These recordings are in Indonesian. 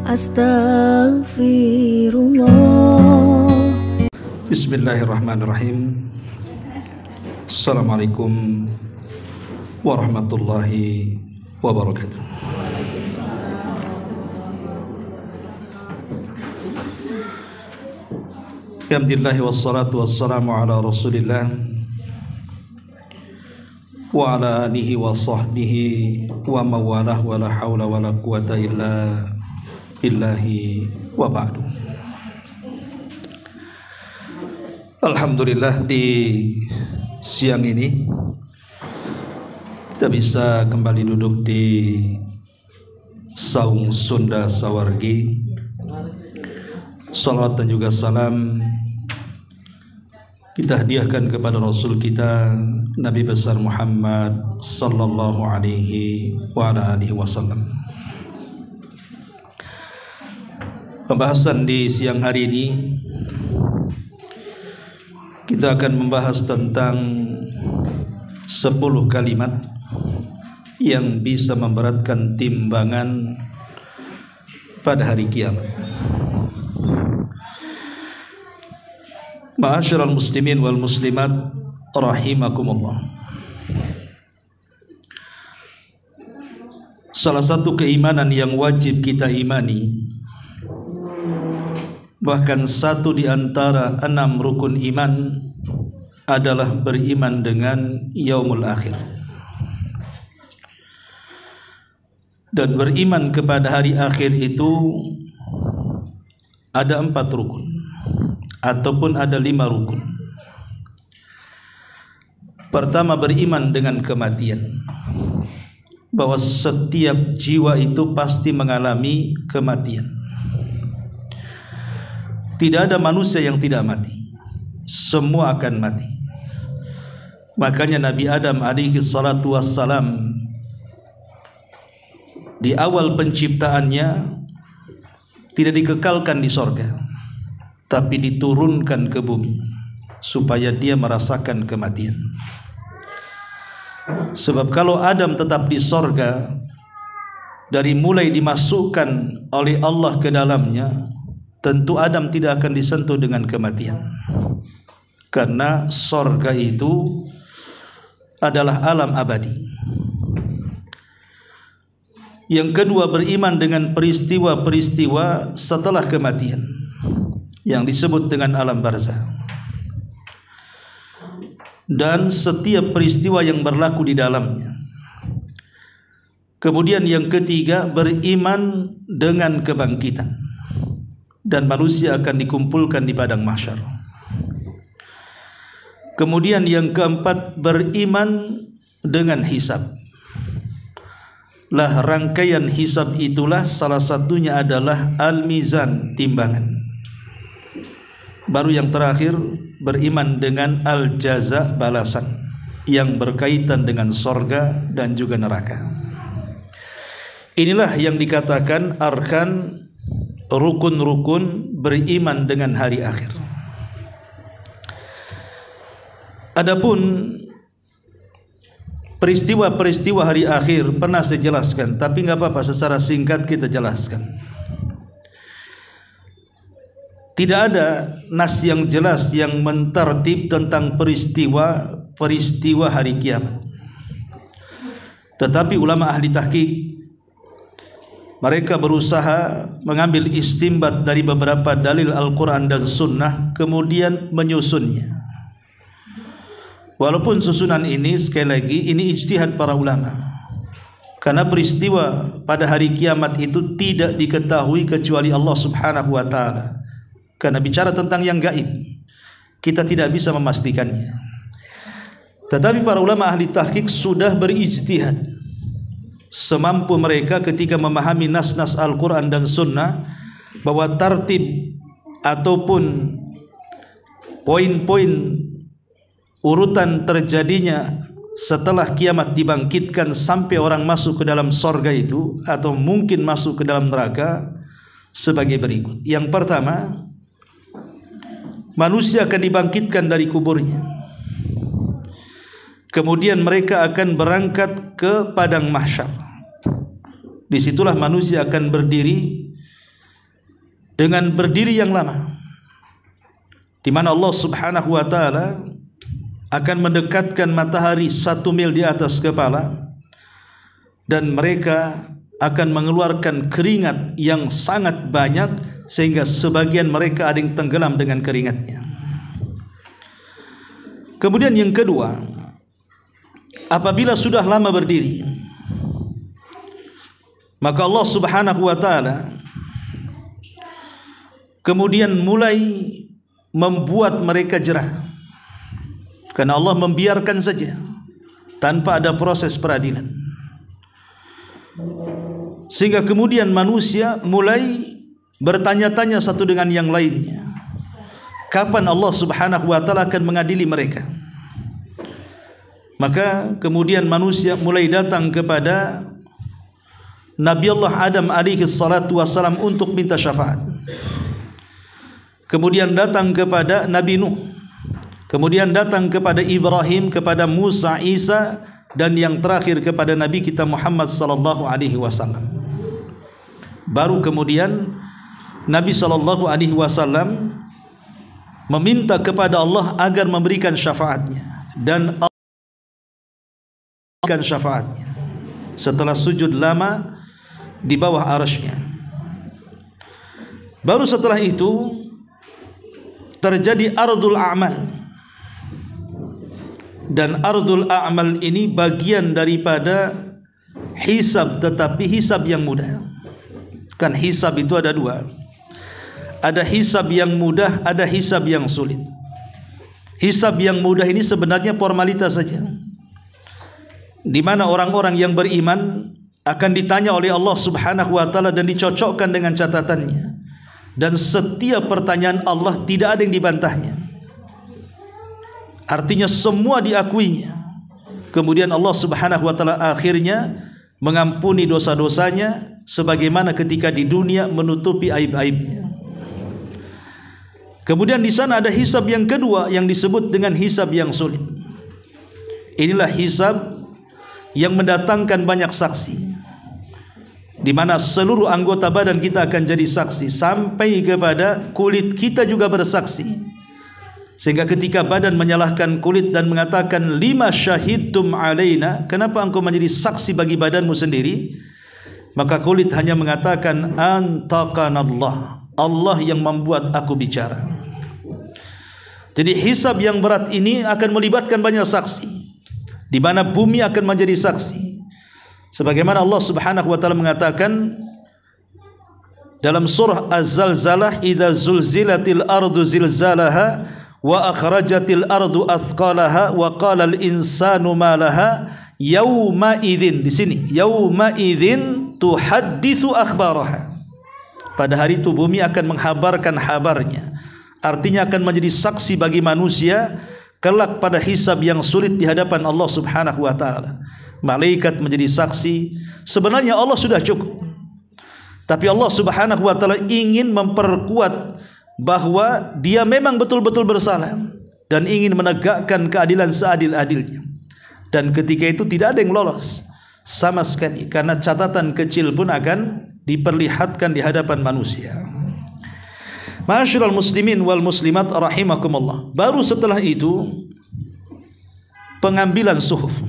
Astaghfirullah. Bismillahirrahmanirrahim. Assalamualaikum warahmatullahi wabarakatuh. Alhamdulillah wassalatu wassalamu ala Rasulillah wa ala alihi wa sahbihi wa mawalah wa la hawla wa la quwata illa billahi wa ba'du. Alhamdulillah, di siang ini kita bisa kembali duduk di Saung Sunda Sawargi. Salawat dan juga salam kita hadiahkan kepada Rasul kita Nabi besar Muhammad sallallahu alaihi wa ala alihi wasallam. Pembahasan di siang hari ini kita akan membahas tentang 10 kalimat yang bisa memberatkan timbangan pada hari kiamat. Ma'asyiral muslimin wal muslimat rahimakumullah. Salah satu keimanan yang wajib kita imani, bahkan satu di antara 6 rukun iman, adalah beriman dengan yaumul akhir. Dan beriman kepada hari akhir itu ada 4 rukun, ataupun ada 5 rukun. Pertama, beriman dengan kematian, bahwa setiap jiwa itu pasti mengalami kematian. Tidak ada manusia yang tidak mati, semua akan mati. Makanya Nabi Adam alaihi salatu wassalam di awal penciptaannya tidak dikekalkan di sorga, tapi diturunkan ke bumi supaya dia merasakan kematian. Sebab kalau Adam tetap di sorga, dari mulai dimasukkan oleh Allah ke dalamnya, tentu Adam tidak akan disentuh dengan kematian, karena sorga itu adalah alam abadi. Yang kedua, beriman dengan peristiwa-peristiwa setelah kematian yang disebut dengan alam barzah, dan setiap peristiwa yang berlaku di dalamnya. Kemudian yang ketiga, beriman dengan kebangkitan, dan manusia akan dikumpulkan di padang mahsyar. Kemudian yang keempat, beriman dengan hisab. Lah rangkaian hisab itulah salah satunya adalah al-mizan, timbangan. Baru yang terakhir, beriman dengan al-jaza, balasan, yang berkaitan dengan sorga dan juga neraka. Inilah yang dikatakan arkan, rukun-rukun beriman dengan hari akhir. Adapun peristiwa-peristiwa hari akhir pernah saya jelaskan, tapi enggak apa-apa, secara singkat kita jelaskan. Tidak ada nas yang jelas yang mentertib tentang peristiwa hari kiamat. Tetapi ulama ahli tahqiq, mereka berusaha mengambil istimbat dari beberapa dalil Al-Quran dan Sunnah, kemudian menyusunnya. Walaupun susunan ini, sekali lagi, ini ijtihad para ulama, karena peristiwa pada hari kiamat itu tidak diketahui kecuali Allah subhanahu wa ta'ala. Karena bicara tentang yang gaib, kita tidak bisa memastikannya. Tetapi para ulama ahli tahqiq sudah berijtihad semampu mereka ketika memahami nas-nas Al-Quran dan Sunnah, bahwa tartib ataupun poin-poin urutan terjadinya setelah kiamat dibangkitkan sampai orang masuk ke dalam sorga itu, atau mungkin masuk ke dalam neraka, sebagai berikut. Yang pertama, manusia akan dibangkitkan dari kuburnya. Kemudian mereka akan berangkat ke padang mahsyar. Disitulah manusia akan berdiri dengan berdiri yang lama, di mana Allah Subhanahu wa taala akan mendekatkan matahari 1 mil di atas kepala, dan mereka akan mengeluarkan keringat yang sangat banyak sehingga sebagian mereka ada yang tenggelam dengan keringatnya. Kemudian yang kedua, apabila sudah lama berdiri, maka Allah Subhanahu wa taala kemudian mulai membuat mereka jerah, karena Allah membiarkan saja tanpa ada proses peradilan, sehingga kemudian manusia mulai bertanya-tanya satu dengan yang lainnya, kapan Allah Subhanahu wa taala akan mengadili mereka. Maka kemudian manusia mulai datang kepada Nabi Allah Adam alaihi salatu wassalam untuk minta syafaat. Kemudian datang kepada Nabi Nuh, kemudian datang kepada Ibrahim, kepada Musa, Isa, dan yang terakhir kepada Nabi kita Muhammad sallallahu alaihi wasallam. Baru kemudian Nabi sallallahu alaihi wasallam meminta kepada Allah agar memberikan syafaatnya, dan Allah memberikan syafaatnya setelah sujud lama di bawah arasy-Nya. Baru setelah itu terjadi ardul a'mal, dan ardul a'mal ini bagian daripada hisab, tetapi hisab yang mudah. Kan hisab itu ada dua, ada hisab yang mudah, ada hisab yang sulit. Hisab yang mudah ini sebenarnya formalitas saja, di mana orang-orang yang beriman akan ditanya oleh Allah Subhanahu wa taala dan dicocokkan dengan catatannya, dan setiap pertanyaan Allah tidak ada yang dibantahnya. Artinya semua diakuinya. Kemudian Allah Subhanahu wa taala akhirnya mengampuni dosa-dosanya, sebagaimana ketika di dunia menutupi aib-aibnya. Kemudian di sana ada hisab yang kedua yang disebut dengan hisab yang sulit. Inilah hisab yang mendatangkan banyak saksi, di mana seluruh anggota badan kita akan jadi saksi, sampai kepada kulit kita juga bersaksi. Sehingga ketika badan menyalahkan kulit dan mengatakan, lima syahidtum alaina, kenapa engkau menjadi saksi bagi badanmu sendiri? Maka kulit hanya mengatakan, antaqanallah, Allah yang membuat aku bicara. Jadi hisab yang berat ini akan melibatkan banyak saksi, di mana bumi akan menjadi saksi. Sebagaimana Allah Subhanahu wa taala mengatakan dalam surah Az-Zalzalah, idza zulzilatil ardu zilzalaha wa akhrajatil ardu athqalaha wa qala al insanu ma laha yauma idzin. Di sini yauma idzin tuhadditsu akhbaraha. Pada hari itu bumi akan menghabarkan habarnya. Artinya akan menjadi saksi bagi manusia kelak pada hisab yang sulit di hadapan Allah Subhanahu wa taala. Malaikat menjadi saksi. Sebenarnya Allah sudah cukup, tapi Allah Subhanahu wa taala ingin memperkuat bahwa Dia memang betul-betul bersalah dan ingin menegakkan keadilan seadil-adilnya. Dan ketika itu tidak ada yang lolos sama sekali, karena catatan kecil pun akan diperlihatkan di hadapan manusia. Ma'asyiral muslimin wal muslimat rahimakumullah. Baru setelah itu pengambilan suhuf.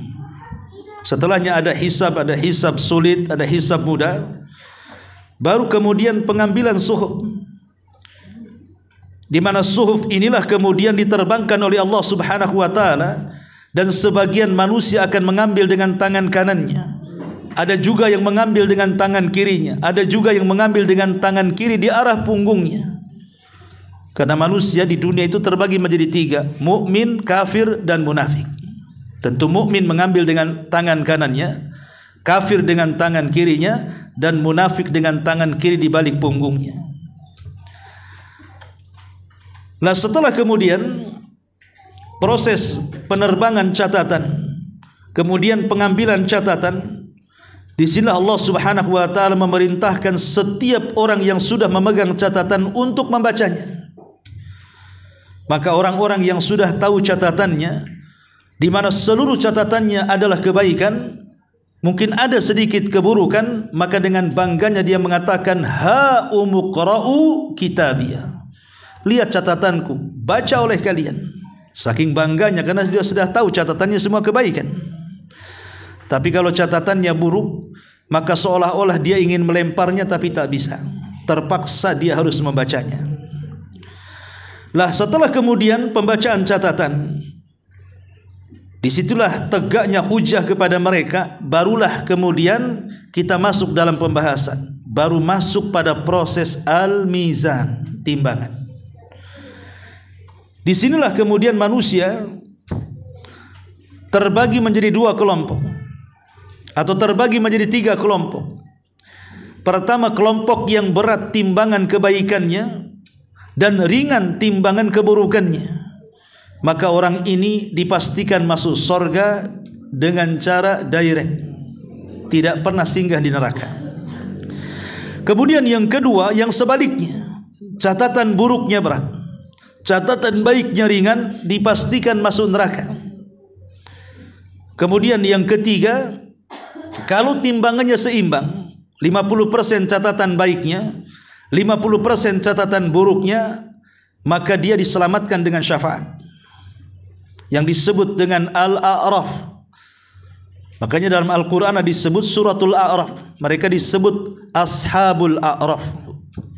Setelahnya ada hisab sulit, ada hisab mudah. Baru kemudian pengambilan suhuf, di mana suhuf inilah kemudian diterbangkan oleh Allah Subhanahu wa taala, dan sebagian manusia akan mengambil dengan tangan kanannya. Ada juga yang mengambil dengan tangan kirinya, ada juga yang mengambil dengan tangan kiri di arah punggungnya. Karena manusia di dunia itu terbagi menjadi tiga, mukmin, kafir, dan munafik. Tentu mukmin mengambil dengan tangan kanannya, kafir dengan tangan kirinya, dan munafik dengan tangan kiri di balik punggungnya. Nah, setelah kemudian proses penerbangan catatan, kemudian pengambilan catatan, di sini Allah Subhanahu wa taala memerintahkan setiap orang yang sudah memegang catatan untuk membacanya. Maka orang-orang yang sudah tahu catatannya, di mana seluruh catatannya adalah kebaikan, mungkin ada sedikit keburukan, maka dengan bangganya dia mengatakan, ha umuqra'u kitabiyah, lihat catatanku, baca oleh kalian. Saking bangganya karena dia sudah tahu catatannya semua kebaikan. Tapi kalau catatannya buruk, maka seolah-olah dia ingin melemparnya tapi tak bisa, terpaksa dia harus membacanya. Lah setelah kemudian pembacaan catatan, disitulah tegaknya hujah kepada mereka. Barulah kemudian kita masuk dalam pembahasan, baru masuk pada proses al-mizan, timbangan. Disinilah kemudian manusia terbagi menjadi dua kelompok, atau terbagi menjadi tiga kelompok. Pertama, kelompok yang berat timbangan kebaikannya dan ringan timbangan keburukannya, maka orang ini dipastikan masuk surga dengan cara direct, tidak pernah singgah di neraka. Kemudian yang kedua, yang sebaliknya, catatan buruknya berat, catatan baiknya ringan, dipastikan masuk neraka. Kemudian yang ketiga, kalau timbangannya seimbang, 50% catatan baiknya, 50% catatan buruknya, maka dia diselamatkan dengan syafaat yang disebut dengan Al-A'raf. Makanya dalam Al-Quran disebut suratul A'raf, mereka disebut Ashabul A'raf,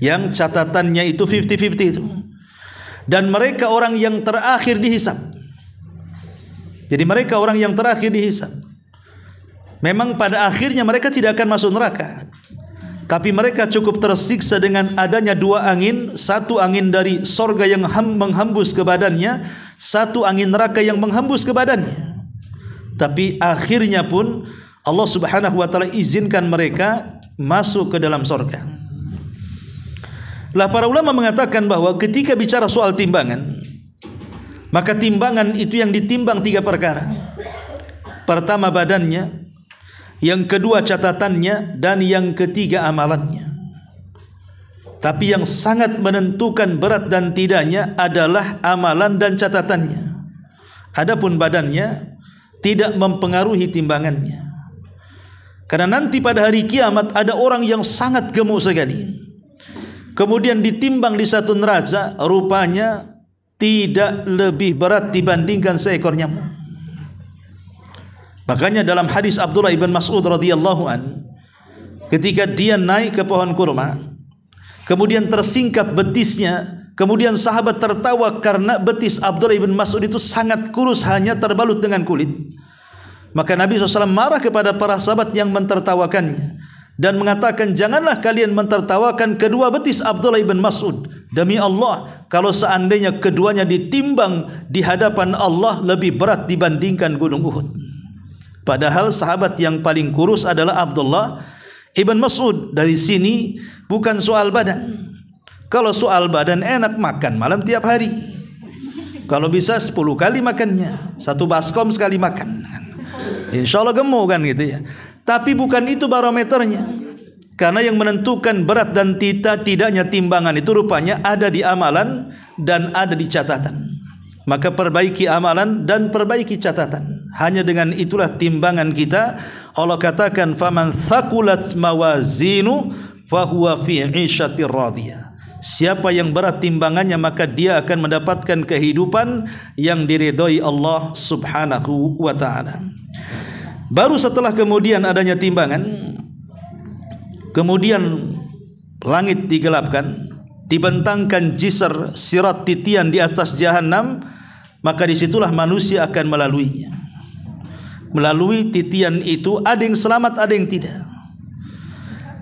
yang catatannya itu 50-50 itu. Dan mereka orang yang terakhir dihisab. Jadi mereka orang yang terakhir dihisab. Memang pada akhirnya mereka tidak akan masuk neraka, tapi mereka cukup tersiksa dengan adanya dua angin, satu angin dari sorga yang menghembus ke badannya, satu angin neraka yang menghembus ke badannya. Tapi akhirnya pun Allah Subhanahu wa taala izinkan mereka masuk ke dalam sorga. Lah para ulama mengatakan bahwa ketika bicara soal timbangan, maka timbangan itu yang ditimbang tiga perkara. Pertama badannya, yang kedua catatannya, dan yang ketiga amalannya. Tapi yang sangat menentukan berat dan tidaknya adalah amalan dan catatannya. Adapun badannya tidak mempengaruhi timbangannya. Karena nanti pada hari kiamat ada orang yang sangat gemuk sekali, kemudian ditimbang di satu neraca, rupanya tidak lebih berat dibandingkan seekor nyamuk. Makanya dalam hadis Abdullah ibn Mas'ud radhiyallahu an, ketika dia naik ke pohon kurma, kemudian tersingkap betisnya, kemudian sahabat tertawa karena betis Abdullah ibn Mas'ud itu sangat kurus, hanya terbalut dengan kulit. Maka Nabi SAW marah kepada para sahabat yang mentertawakannya dan mengatakan, janganlah kalian mentertawakan kedua betis Abdullah ibn Mas'ud. Demi Allah, kalau seandainya keduanya ditimbang di hadapan Allah, lebih berat dibandingkan gunung Uhud. Padahal sahabat yang paling kurus adalah Abdullah ibn Mas'ud. Dari sini bukan soal badan. Kalau soal badan enak makan malam tiap hari. Kalau bisa 10 kali makannya, satu baskom sekali makan, insya Allah gemuk kan gitu ya. Tapi bukan itu barometernya. Karena yang menentukan berat dan tidaknya timbangan itu rupanya ada di amalan dan ada di catatan. Maka perbaiki amalan dan perbaiki catatan. Hanya dengan itulah timbangan kita. Allah katakan, faman thaqulat mawazinu fahuwa fi 'ishatir radiyah. Siapa yang berat timbangannya, maka dia akan mendapatkan kehidupan yang diridhoi Allah Subhanahu wa taala. Baru setelah kemudian adanya timbangan, kemudian langit digelapkan, dibentangkan jisr sirat titian di atas jahanam, maka disitulah manusia akan melaluinya. Melalui titian itu ada yang selamat, ada yang tidak.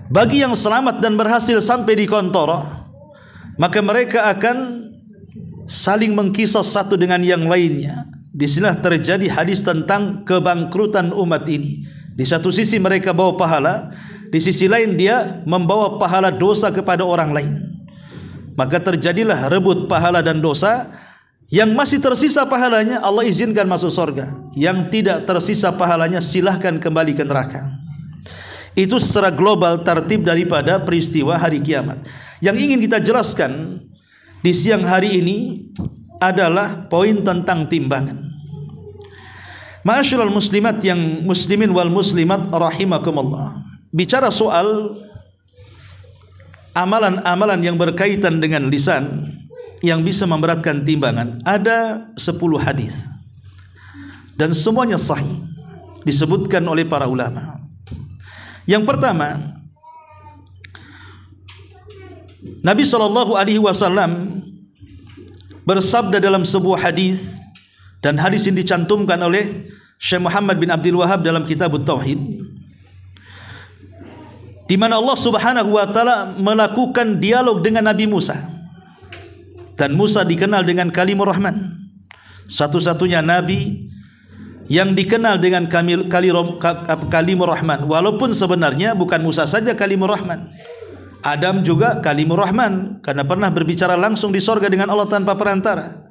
Bagi yang selamat dan berhasil sampai di kontoroh, maka mereka akan saling mengkisos satu dengan yang lainnya. Disinilah terjadi hadis tentang kebangkrutan umat ini. Di satu sisi mereka bawa pahala, di sisi lain dia membawa pahala dosa kepada orang lain. Maka terjadilah rebut pahala dan dosa. Yang masih tersisa pahalanya Allah izinkan masuk surga, yang tidak tersisa pahalanya silahkan kembali ke neraka. Itu secara global tertib daripada peristiwa hari kiamat. Yang ingin kita jelaskan di siang hari ini adalah poin tentang timbangan. Ma'asyiral muslimat yang muslimin wal muslimat rahimakumullah. Bicara soal amalan-amalan yang berkaitan dengan lisan yang bisa memberatkan timbangan, ada 10 hadis dan semuanya sahih disebutkan oleh para ulama. Yang pertama, Nabi SAW bersabda dalam sebuah hadis, dan hadis ini dicantumkan oleh Syekh Muhammad bin Abdul Wahab dalam kitab Tauhid, di mana Allah Subhanahu wa taala melakukan dialog dengan Nabi Musa. Dan Musa dikenal dengan kalimur Rahman, satu-satunya nabi yang dikenal dengan kalimur Rahman, walaupun sebenarnya bukan Musa saja kalimur Rahman. Adam juga kalimur Rahman karena pernah berbicara langsung di sorga dengan Allah tanpa perantara.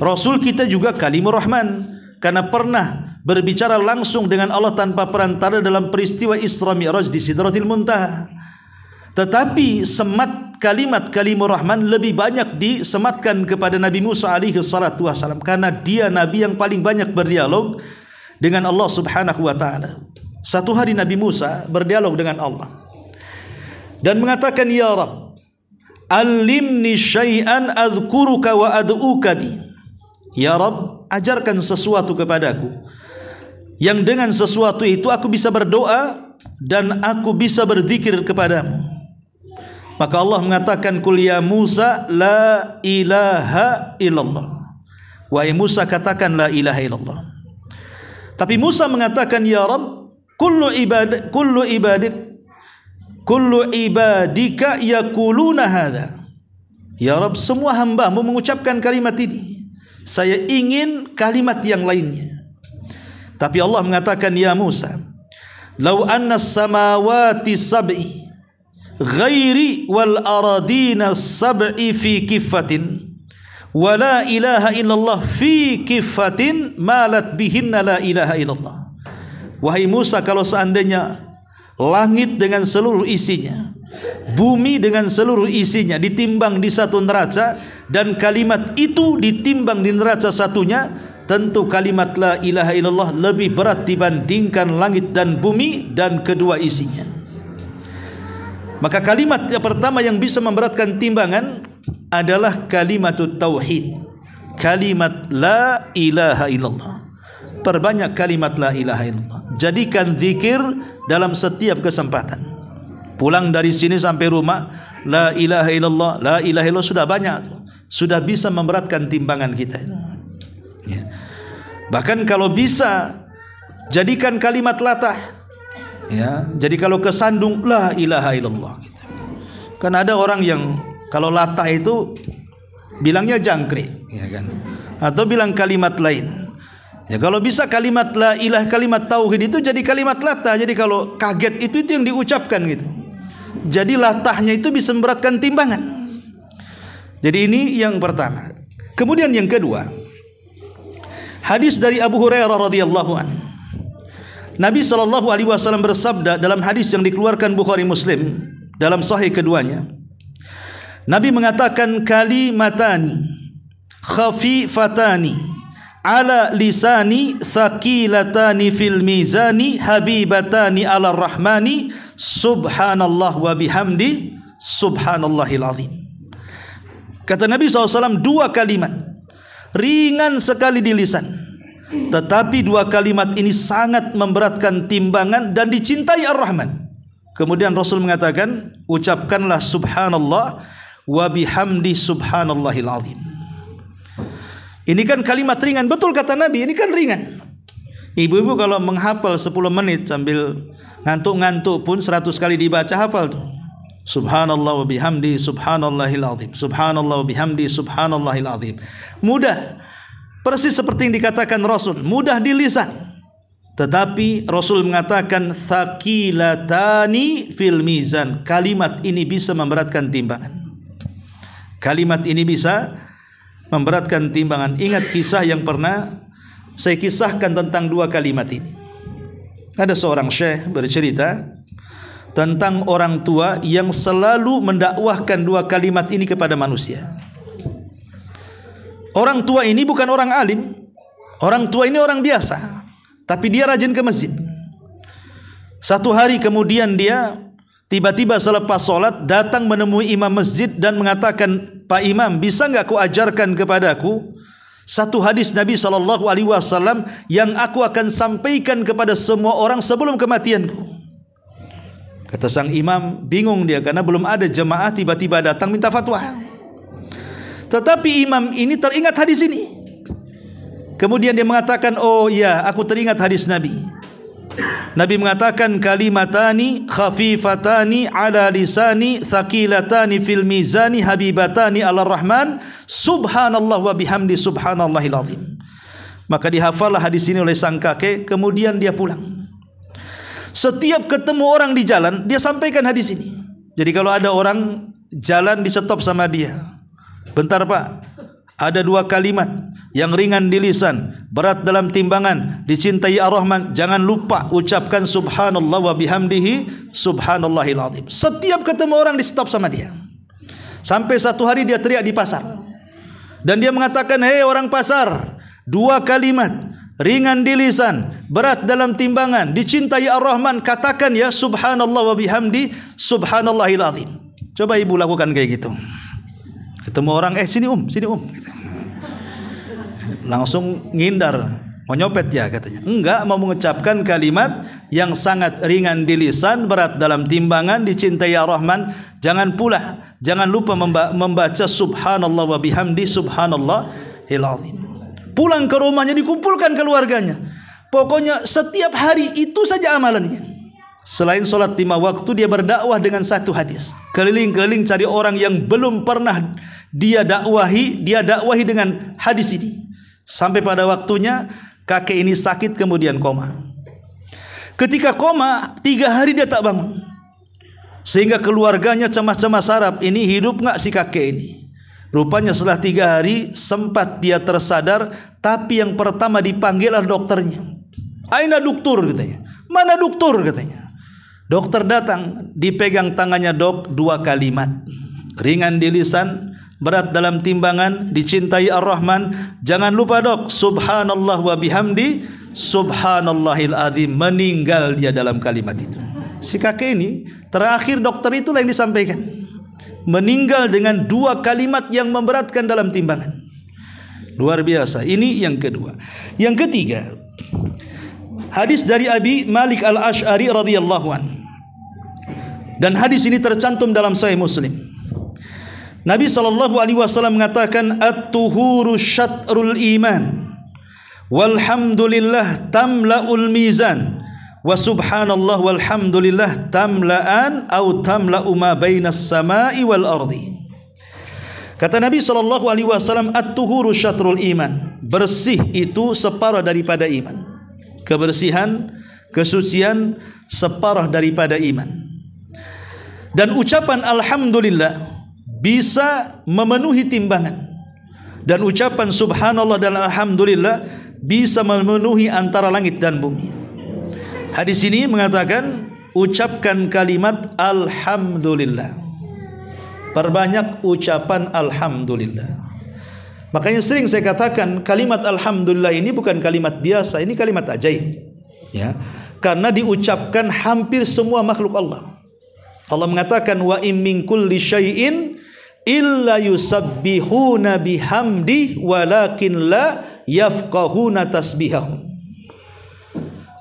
Rasul kita juga kalimur Rahman karena pernah berbicara langsung dengan Allah tanpa perantara dalam peristiwa Isra Mi'raj di Sidratil Muntaha. Tetapi semat kalimat kalimur Rahman lebih banyak disematkan kepada Nabi Musa alaihi salatu wasalam, karena dia nabi yang paling banyak berdialog dengan Allah Subhanahu wa taala. Satu hari Nabi Musa berdialog dengan Allah dan mengatakan, "Ya Rabb, alimni syai'an adhkuruka wa ad'uka bi." Ya Rabb, ajarkan sesuatu kepadaku yang dengan sesuatu itu aku bisa berdoa dan aku bisa berzikir kepadamu. Maka Allah mengatakan, "Qul ya Musa la ilaha illallah." Wahai Musa, katakan la ilaha illallah. Tapi Musa mengatakan, "Ya Rabb, kullu ibadika yaquluna hadza." Ya Rabb, semua hamba-Mu mengucapkan kalimat ini. Saya ingin kalimat yang lainnya. Tapi Allah mengatakan, "Ya Musa, law anna as-samawati sab'i ghairi wal aradina sab'i fi kiffatin wa la ilaha illallah fi kiffatin malat bihinna la ilaha illallah." Wahai Musa, kalau seandainya langit dengan seluruh isinya, bumi dengan seluruh isinya ditimbang di satu neraca, dan kalimat itu ditimbang di neraca satunya, tentu kalimat la ilaha illallah lebih berat dibandingkan langit dan bumi dan kedua isinya. Maka kalimat yang pertama yang bisa memberatkan timbangan adalah kalimat tauhid, kalimat la ilaha illallah. Perbanyak kalimat la ilaha illallah. Jadikan zikir dalam setiap kesempatan. Pulang dari sini sampai rumah, la ilaha illallah, la ilaha illallah, sudah banyak tuh. Sudah bisa memberatkan timbangan kita itu. Ya. Bahkan kalau bisa, jadikan kalimat latah. Ya, jadi kalau kesandung la ilaha illallah gitu. Karena ada orang yang kalau latah itu bilangnya jangkrik, ya kan? Atau bilang kalimat lain. Ya, kalau bisa kalimat la ilah, kalimat tauhid itu jadi kalimat latah. Jadi kalau kaget itu yang diucapkan gitu. Jadi latahnya itu bisa memberatkan timbangan. Jadi ini yang pertama. Kemudian yang kedua, hadis dari Abu Hurairah radhiyallahu anhu. Nabi SAW bersabda dalam hadis yang dikeluarkan Bukhari Muslim dalam sahih keduanya. Nabi mengatakan, "Kalimatani khafifatani ala lisani saqilatani fil mizani habibatani ala rahmani subhanallah wa bihamdi subhanallahil azim." Kata Nabi SAW, dua kalimat ringan sekali di lisan, tetapi dua kalimat ini sangat memberatkan timbangan dan dicintai Ar-Rahman. Kemudian Rasul mengatakan, ucapkanlah subhanallah wa bihamdi subhanallahil azim. Ini kan kalimat ringan, betul kata Nabi, ini kan ringan. Ibu-ibu kalau menghafal 10 menit sambil ngantuk-ngantuk pun 100 kali dibaca, hafal tuh. Subhanallah wa bihamdi subhanallahil azim. Subhanallah wa bihamdi subhanallahil azim. Mudah. Persis seperti yang dikatakan Rasul, mudah di lisan. Tetapi Rasul mengatakan thaqilatani fil mizan. Kalimat ini bisa memberatkan timbangan. Kalimat ini bisa memberatkan timbangan. Ingat kisah yang pernah saya kisahkan tentang dua kalimat ini. Ada seorang syekh bercerita tentang orang tua yang selalu mendakwahkan dua kalimat ini kepada manusia. Orang tua ini bukan orang alim. Orang tua ini orang biasa. tapi dia rajin ke masjid. Satu hari kemudian dia tiba-tiba selepas solat datang menemui imam masjid dan mengatakan, Pak Imam, bisa enggak kau ajarkan kepadaku satu hadis Nabi SAW yang aku akan sampaikan kepada semua orang sebelum kematianku. Kata sang imam, bingung dia karena belum ada jemaah, tiba-tiba datang minta fatwa. Tetapi imam ini teringat hadis ini. Kemudian dia mengatakan, oh ya, aku teringat hadis Nabi. Nabi mengatakan, kalimatani khafifatani ala lisani thaqilatani fil mizani habibatani ala rahman subhanallah wa bihamdi subhanallahil azim. Maka dihafallah hadis ini oleh sang kakek. Kemudian dia pulang. Setiap ketemu orang di jalan, dia sampaikan hadis ini. Jadi kalau ada orang jalan di stop sama dia, bentar Pak, ada dua kalimat yang ringan di lisan, berat dalam timbangan, dicintai Ar-Rahman, jangan lupa ucapkan subhanallah wa bihamdihi subhanallahil azim. Setiap ketemu orang di stop sama dia. Sampai satu hari dia teriak di pasar. Dan dia mengatakan, hei orang pasar, dua kalimat ringan di lisan, berat dalam timbangan, dicintai Ar-Rahman, katakan ya subhanallah wa bihamdi subhanallahil azim. Coba ibu lakukan kayak gitu. Ketemu orang, sini sini langsung ngindar, mau nyopet ya katanya. Enggak, mau mengucapkan kalimat yang sangat ringan di lisan, berat dalam timbangan, dicintai Ar-Rahman. Jangan lupa membaca subhanallah wa bihamdi subhanallahil azim. Pulang ke rumahnya, dikumpulkan keluarganya. Pokoknya setiap hari itu saja amalannya. Selain solat 5 waktu, dia berdakwah dengan satu hadis. Keliling-keliling cari orang yang belum pernah dia dakwahi dengan hadis ini. Sampai pada waktunya kakek ini sakit kemudian koma. Ketika koma 3 hari dia tak bangun. Sehingga keluarganya cemas-cemas harap, ini hidup enggak si kakek ini. Rupanya setelah 3 hari sempat dia tersadar, tapi yang pertama dipanggil adalah dokternya. Aina dokter katanya. Mana dokter katanya. Dokter datang, dipegang tangannya, dok, 2 kalimat. Ringan di lisan, berat dalam timbangan, dicintai Ar-Rahman. Jangan lupa dok, subhanallah wa bihamdi subhanallahil azim. Meninggal dia dalam kalimat itu. Si kakek ini, terakhir dokter itulah yang disampaikan. Meninggal dengan 2 kalimat yang memberatkan dalam timbangan. Luar biasa. Ini yang kedua. Yang ketiga, hadis dari Abi Malik Al-Asy'ari radhiyallahu anhu. Dan hadis ini tercantum dalam Sahih Muslim. Nabi SAW mengatakan, at-tuhuru syatrul iman, walhamdulillah tamla'ul mizan, wa subhanallah walhamdulillah tamla'an au tamla'u ma bainas sama'i wal ardi. Kata Nabi SAW, at-tuhuru syatrul iman. Bersih itu separuh daripada iman. Kebersihan, kesucian separuh daripada iman. Dan ucapan alhamdulillah bisa memenuhi timbangan. Dan ucapan subhanallah dan alhamdulillah bisa memenuhi antara langit dan bumi. Hadis ini mengatakan, ucapkan kalimat alhamdulillah. Perbanyak ucapan alhamdulillah. Makanya sering saya katakan, kalimat alhamdulillah ini bukan kalimat biasa, ini kalimat ajaib. Ya, karena diucapkan hampir semua makhluk Allah. Allah mengatakan, wa in min kulli syai'in illa yusabbihuna bihamdi walakin la yafqahuna tasbihahum.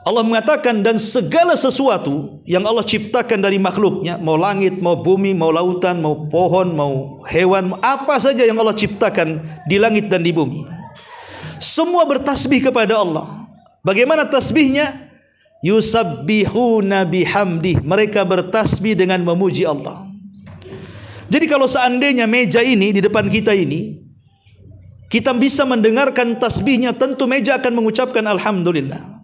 Allah mengatakan, dan segala sesuatu yang Allah ciptakan dari makhluknya, mau langit, mau bumi, mau lautan, mau pohon, mau hewan, apa saja yang Allah ciptakan di langit dan di bumi, semua bertasbih kepada Allah. Bagaimana tasbihnya? Yusabbihuna bihamdi. Mereka bertasbih dengan memuji Allah. Jadi kalau seandainya meja ini di depan kita ini, kita bisa mendengarkan tasbihnya, tentu meja akan mengucapkan alhamdulillah.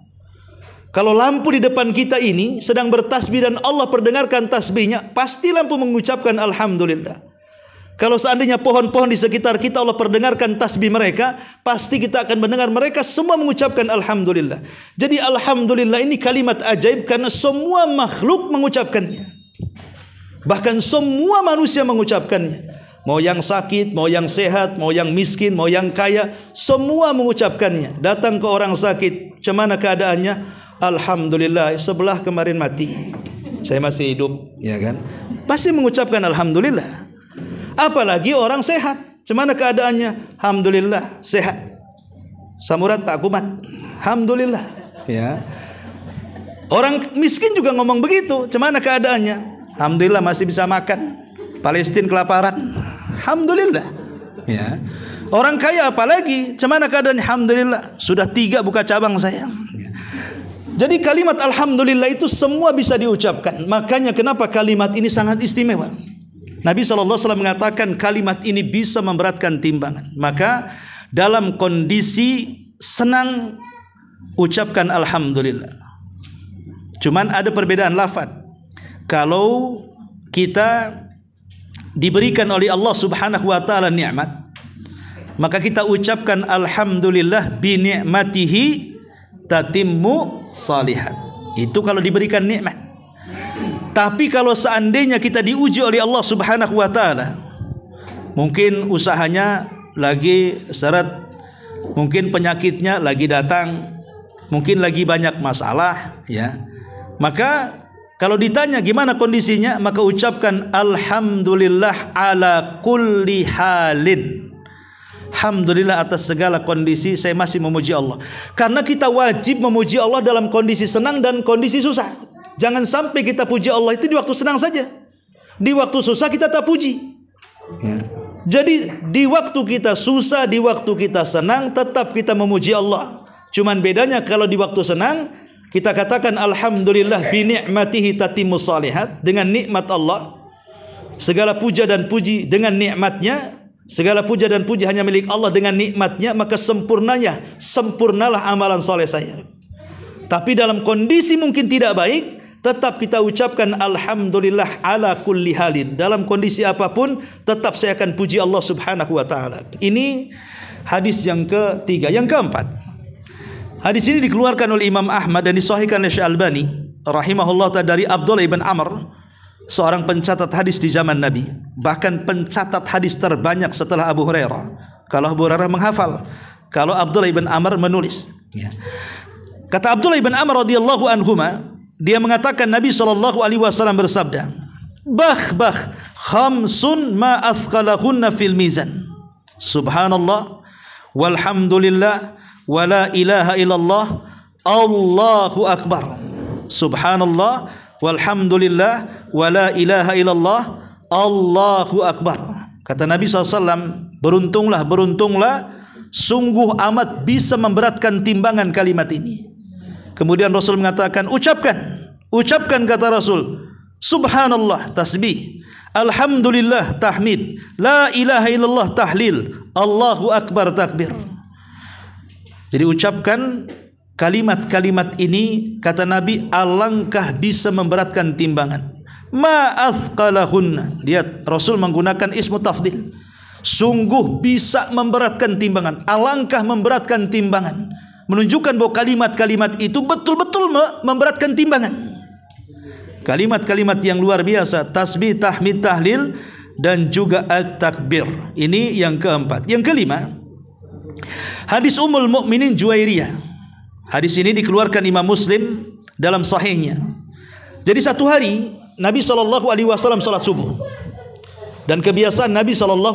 Kalau lampu di depan kita ini sedang bertasbih dan Allah perdengarkan tasbihnya, pasti lampu mengucapkan alhamdulillah. Kalau seandainya pohon-pohon di sekitar kita Allah perdengarkan tasbih mereka, pasti kita akan mendengar mereka semua mengucapkan alhamdulillah. Jadi alhamdulillah ini kalimat ajaib karena semua makhluk mengucapkannya. Bahkan semua manusia mengucapkannya. mau yang sakit, mau yang sehat, mau yang miskin, mau yang kaya, semua mengucapkannya. Datang ke orang sakit, macam mana keadaannya? Alhamdulillah, sebelah kemarin mati, saya masih hidup, ya kan? Pasti mengucapkan alhamdulillah. Apalagi orang sehat, macam mana keadaannya? Alhamdulillah, sehat. Samurat tak kumat, alhamdulillah, ya. Orang miskin juga ngomong begitu, macam mana keadaannya? Alhamdulillah masih bisa makan. Palestina kelaparan, alhamdulillah, ya. Orang kaya apalagi, macam mana keadaannya? Alhamdulillah, sudah 3 buka cabang saya. Jadi kalimat alhamdulillah itu semua bisa diucapkan. Makanya kenapa kalimat ini sangat istimewa. Nabi SAW mengatakan kalimat ini bisa memberatkan timbangan. Maka dalam kondisi senang ucapkan alhamdulillah. Cuman ada perbedaan lafaz. Kalau kita diberikan oleh Allah Subhanahu wa taala nikmat, maka kita ucapkan alhamdulillah bi ni'matihi tatimmu salihat. Itu kalau diberikan nikmat. Tapi kalau seandainya kita diuji oleh Allah Subhanahu wa taala, mungkin usahanya lagi seret, mungkin penyakitnya lagi datang, mungkin lagi banyak masalah, ya. Maka kalau ditanya gimana kondisinya, maka ucapkan alhamdulillah ala kulli halin. Alhamdulillah atas segala kondisi saya masih memuji Allah. Karena kita wajib memuji Allah dalam kondisi senang dan kondisi susah. Jangan sampai kita puji Allah itu di waktu senang saja. Di waktu susah kita tak puji, ya. Jadi di waktu kita susah, di waktu kita senang, tetap kita memuji Allah. Cuman bedanya kalau di waktu senang kita katakan alhamdulillah bi ni'matihi tatimmu salihat, dengan nikmat Allah. Segala puja dan puji dengan nikmatnya. Segala puja dan puji hanya milik Allah, dengan nikmatnya maka sempurnalah amalan soleh saya. Tapi dalam kondisi mungkin tidak baik, tetap kita ucapkan alhamdulillah ala kulli halin. Dalam kondisi apapun tetap saya akan puji Allah Subhanahu wa taala. Ini hadis yang ketiga. Yang keempat, hadis ini dikeluarkan oleh Imam Ahmad dan disahihkan oleh Syekh Albani rahimahullah ta'ala dari Abdullah ibn Amr, seorang pencatat hadis di zaman Nabi, bahkan pencatat hadis terbanyak setelah Abu Hurairah. Kalau Abu Hurairah menghafal, kalau Abdullah ibn Amr menulis, ya. Kata Abdullah ibn Amr radhiyallahu anhuma, dia mengatakan Nabi SAW bersabda, bah khamsun ma athqalahunna fil mizan, subhanallah walhamdulillah wala ilaha illallah Allahu akbar. Subhanallah walhamdulillah wala ilaha illallah Allahu akbar. Kata Nabi SAW, beruntunglah sungguh amat bisa memberatkan timbangan kalimat ini. Kemudian Rasul mengatakan, ucapkan kata Rasul, subhanallah tasbih, alhamdulillah tahmid, la ilaha illallah tahlil, Allahu akbar takbir. Jadi ucapkan kalimat-kalimat ini, kata Nabi, alangkah bisa memberatkan timbangan. Ma athqalahunna. Lihat, Rasul menggunakan ismu tafdil. Sungguh bisa memberatkan timbangan, alangkah memberatkan timbangan. Menunjukkan bahwa kalimat-kalimat itu betul-betul memberatkan timbangan. Kalimat-kalimat yang luar biasa, tasbih, tahmid, tahlil, dan juga at-takbir. Ini yang keempat. Yang kelima, hadis Ummul Mukminin Juwairiyah. Hadis ini dikeluarkan Imam Muslim dalam sahihnya. Jadi satu hari Nabi SAW salat subuh. Dan kebiasaan Nabi SAW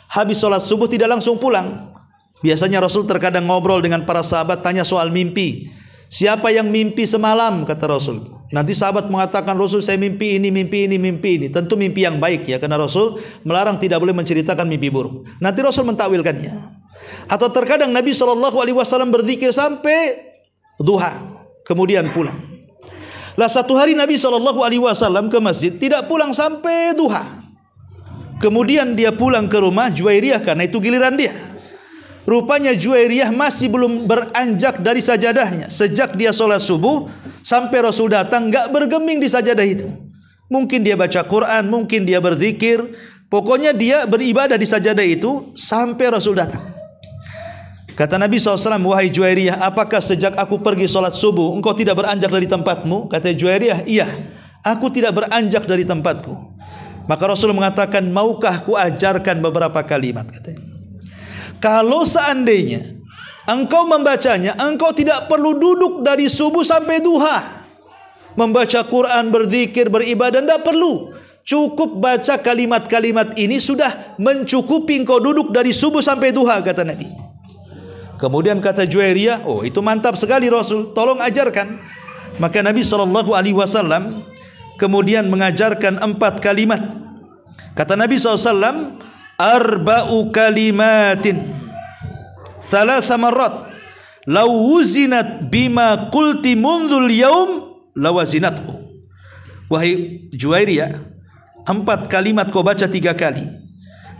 habis salat subuh tidak langsung pulang. Biasanya Rasul terkadang ngobrol dengan para sahabat, tanya soal mimpi. Siapa yang mimpi semalam, kata Rasul. Nanti sahabat mengatakan, Rasul saya mimpi ini, mimpi ini, mimpi ini. Tentu mimpi yang baik, ya, karena Rasul melarang tidak boleh menceritakan mimpi buruk. Nanti Rasul mentakwilkannya. Atau terkadang Nabi SAW berzikir sampai duha, kemudian pulang. Lah satu hari Nabi SAW ke masjid, tidak pulang sampai duha. Kemudian dia pulang ke rumah Juwairiyah, karena itu giliran dia. Rupanya Juwairiyah masih belum beranjak dari sajadahnya. Sejak dia sholat subuh sampai Rasul datang, gak bergeming di sajadah itu. Mungkin dia baca Quran, mungkin dia berzikir, pokoknya dia beribadah di sajadah itu sampai Rasul datang. Kata Nabi SAW, wahai Juwairiyah, apakah sejak aku pergi sholat subuh engkau tidak beranjak dari tempatmu? Kata Juwairiyah, iya, aku tidak beranjak dari tempatku. Maka Rasul mengatakan, maukah ku ajarkan beberapa kalimat, katanya. Kalau seandainya engkau membacanya, engkau tidak perlu duduk dari subuh sampai duha. Membaca Quran, berzikir, beribadah, tidak perlu. Cukup baca kalimat-kalimat ini sudah mencukupi engkau duduk dari subuh sampai duha, kata Nabi. Kemudian kata Juwairiyah, oh itu mantap sekali Rasul, tolong ajarkan. Maka Nabi SAW kemudian mengajarkan 4 kalimat. Kata Nabi SAW, arba'u kalimatin thalatha marrat law wuzinat bima qulti mundhul yaum lawazinathu. Wahai Juwairiyah, 4 kalimat kau baca 3 kali.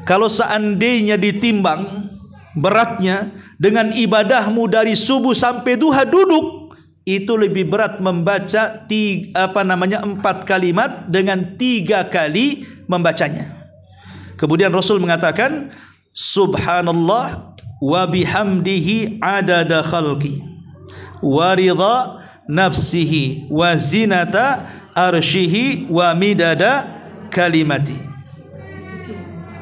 Kalau seandainya ditimbang beratnya dengan ibadahmu dari subuh sampai duha duduk, itu lebih berat membaca 4 kalimat dengan 3 kali membacanya. Kemudian Rasul mengatakan, subhanallah wa bihamdihi adada khalqi wa ridha nafsihi wa zinata arshihi wa midada kalimati.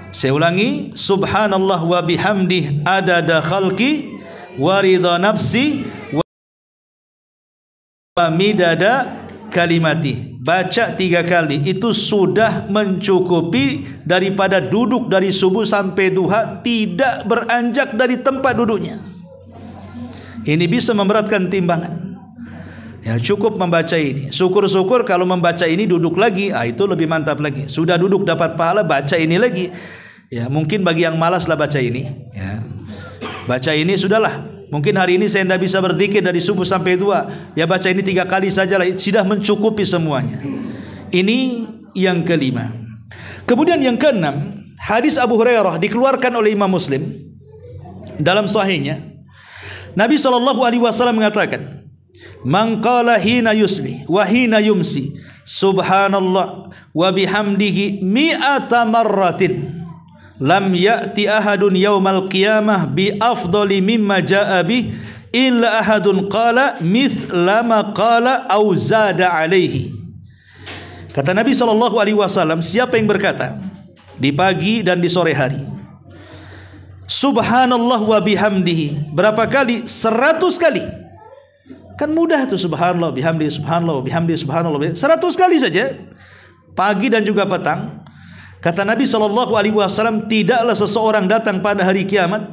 Saya ulangi, subhanallah wa bihamdihi adada khalqi wa ridha nafsi wa midada kalimati. Baca 3 kali, itu sudah mencukupi daripada duduk dari subuh sampai duha tidak beranjak dari tempat duduknya. Ini bisa memberatkan timbangan. Ya, cukup membaca ini. Syukur-syukur kalau membaca ini duduk lagi, itu lebih mantap lagi. Sudah duduk dapat pahala, baca ini lagi. Ya, mungkin bagi yang malas lah baca ini. Ya. Baca ini sudahlah. Mungkin hari ini saya tidak bisa berzikir dari subuh sampai duha, ya baca ini 3 kali sajalah, sudah mencukupi semuanya. Ini yang kelima. Kemudian yang keenam, hadis Abu Hurairah dikeluarkan oleh Imam Muslim dalam sahihnya. Nabi SAW mengatakan, man qala hina yusli wa hina yumsi subhanallah wa bihamdihi mi'ata marratin lam ya'ti ahadun yaumal qiyamah bi afdali mimma ja'a bih illa ahadun qala mithla ma qala au zada alaihi. Kata Nabi SAW, siapa yang berkata di pagi dan di sore hari subhanallah wa bihamdihi berapa kali? 100 kali. Kan mudah tuh, subhanallah bihamdihi, subhanallah bihamdihi, subhanallah bihamdihi. 100 kali saja, pagi dan juga petang. Kata Nabi SAW, tidaklah seseorang datang pada hari kiamat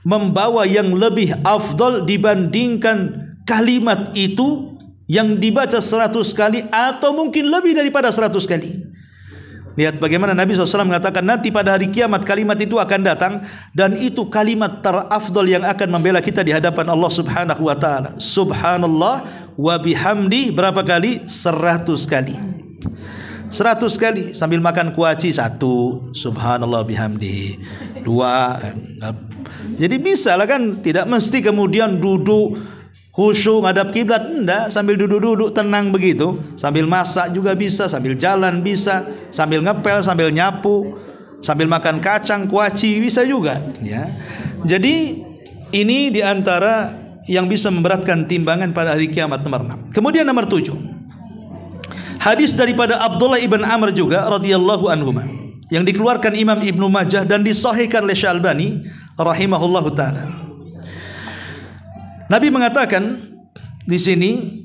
membawa yang lebih afdal dibandingkan kalimat itu yang dibaca 100 kali atau mungkin lebih daripada 100 kali. Lihat bagaimana Nabi SAW mengatakan nanti pada hari kiamat kalimat itu akan datang, dan itu kalimat terafdal yang akan membela kita di hadapan Allah Subhanahu wa taala. Subhanallah wa bihamdi berapa kali? 100 kali. 100 kali sambil makan kuaci 1, subhanallah bihamdi 2. Jadi bisa lah kan, tidak mesti kemudian duduk khusyuk ngadap kiblat, enggak, sambil duduk-duduk tenang begitu, sambil masak juga bisa, sambil jalan bisa, sambil ngepel, sambil nyapu, sambil makan kacang kuaci bisa juga ya. Jadi ini diantara yang bisa memberatkan timbangan pada hari kiamat nomor 6. Kemudian nomor 7, hadis daripada Abdullah ibn Amr juga radhiyallahu anhuma yang dikeluarkan Imam Ibnu Majah dan disahihkan oleh Syalbani rahimahullahu taala. Nabi mengatakan di sini,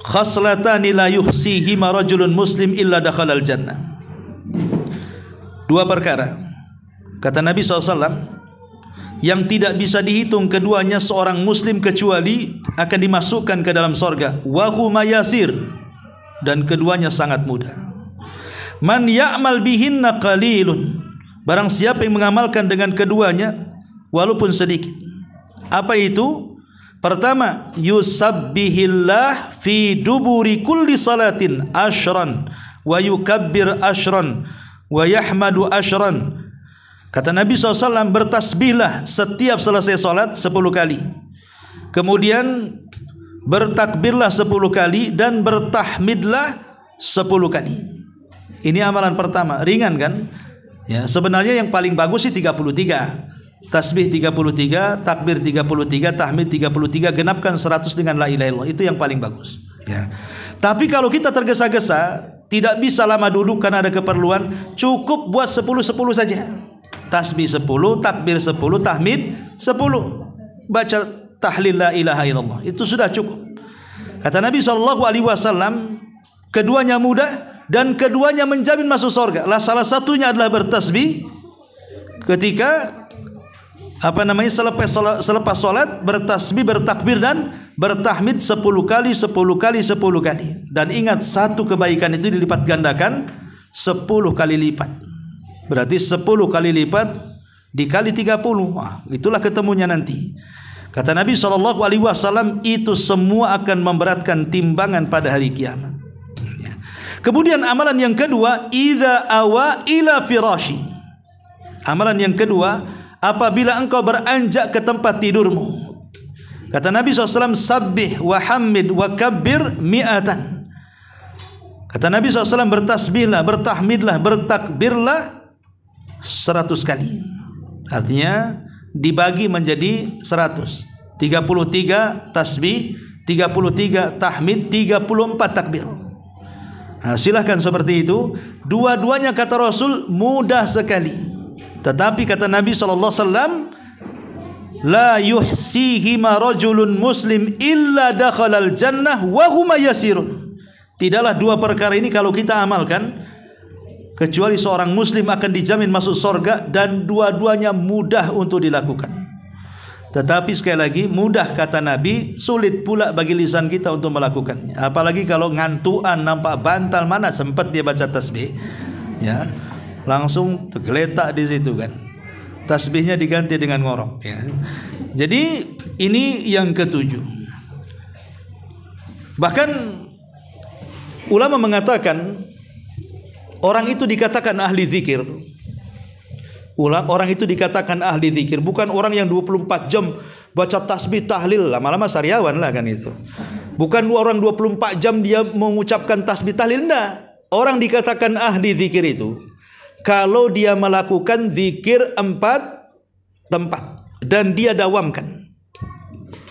khaslatani la yuhsihima rajulun muslim illa dakhalal jannah. 2 perkara kata Nabi SAW yang tidak bisa dihitung keduanya seorang muslim kecuali akan dimasukkan ke dalam sorga. Wa huma yasir, dan keduanya sangat mudah. Man ya'mal bihinna qalilun, barang siapa yang mengamalkan dengan keduanya walaupun sedikit. Apa itu? Pertama, yusabbihillah fi duburi kulli salatin ashran wa yukabbir ashran wa yahmadu ashran. Kata Nabi SAW, bertasbihlah setiap selesai salat 10 kali. Kemudian bertakbirlah 10 kali dan bertahmidlah 10 kali. Ini amalan pertama, ringan kan? Ya, sebenarnya yang paling bagus sih 33. Tasbih 33, takbir 33, tahmid 33, genapkan 100 dengan la ilaha illallah. Itu yang paling bagus. Ya. Tapi kalau kita tergesa-gesa, tidak bisa lama duduk karena ada keperluan, cukup buat 10-10 saja. Tasbih 10, takbir 10, tahmid 10. Baca tahlil la ilaha illallah. Itu sudah cukup. Kata Nabi SAW, keduanya mudah dan keduanya menjamin masuk surga. Salah satunya adalah bertasbih ketika selepas salat, bertasbih, bertakbir dan bertahmid 10 kali. Dan ingat, satu kebaikan itu dilipat gandakan 10 kali lipat. Berarti 10 kali lipat dikali 30. Itulah ketemunya nanti. Kata Nabi SAW, itu semua akan memberatkan timbangan pada hari kiamat. Kemudian amalan yang kedua, idza awa ila firashi. Amalan yang kedua, apabila engkau beranjak ke tempat tidurmu. Kata Nabi SAW, sabbih wa hamid wa kabbir mi'atan. Kata Nabi SAW, bertasbihlah, bertahmidlah, bertakbirlah 100 kali. Artinya dibagi menjadi 100. 33 tasbih, 33 tahmid, 34 takbir. Silahkan seperti itu. Dua-duanya kata Rasul mudah sekali. Tetapi kata Nabi SAW, la yuhsihima rajulun muslim illa dakhalal jannah wa huma yasirun. Tidaklah dua perkara ini kalau kita amalkan, kecuali seorang muslim akan dijamin masuk surga, dan dua-duanya mudah untuk dilakukan. Tetapi sekali lagi, mudah kata Nabi, sulit pula bagi lisan kita untuk melakukannya. Apalagi kalau ngantuan, nampak bantal, mana sempat dia baca tasbih, ya, langsung tergeletak di situ kan. Tasbihnya diganti dengan ngorok, ya. Jadi ini yang ketujuh. Bahkan ulama mengatakan orang itu dikatakan ahli zikir. Orang itu dikatakan ahli zikir, bukan orang yang 24 jam baca tasbih tahlil, lama-lama sariawan lah kan itu. Bukan orang 24 jam dia mengucapkan tasbih tahlil, enggak. Orang dikatakan ahli zikir itu kalau dia melakukan zikir 4 tempat dan dia dawamkan.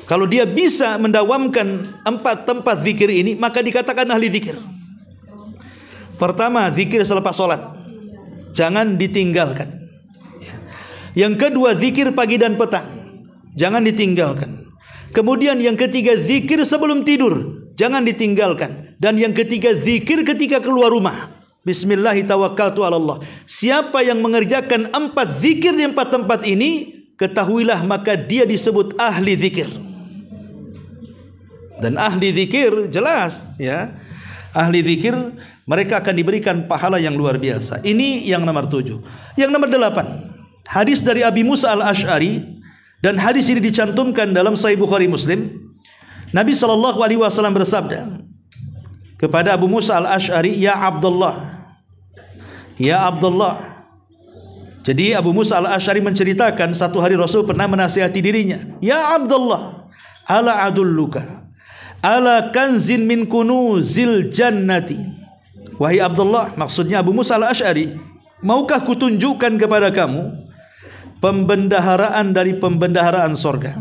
Kalau dia bisa mendawamkan 4 tempat zikir ini, maka dikatakan ahli zikir. Pertama, zikir selepas sholat, jangan ditinggalkan. Yang kedua, zikir pagi dan petang, jangan ditinggalkan. Kemudian yang ketiga, zikir sebelum tidur, jangan ditinggalkan. Dan yang ketiga, zikir ketika keluar rumah. Bismillahi tawakkaltu ala Allah. Siapa yang mengerjakan 4 zikir di 4 tempat ini, ketahuilah maka dia disebut ahli zikir. Dan ahli zikir jelas, ya. Ahli zikir mereka akan diberikan pahala yang luar biasa. Ini yang nomor 7. Yang nomor 8, hadis dari Abi Musa al-Ash'ari, dan hadis ini dicantumkan dalam Sahih Bukhari Muslim. Nabi SAW bersabda kepada Abu Musa al-Ash'ari, ya Abdullah, ya Abdullah. Jadi Abu Musa al-Ash'ari menceritakan satu hari Rasul pernah menasihati dirinya, ya Abdullah, ala adulluka ala kanzin min kunuzil jannati. Wahai Abdullah, maksudnya Abu Musa al-Ash'ari, maukah kutunjukkan kepada kamu pembendaharaan dari pembendaharaan sorga,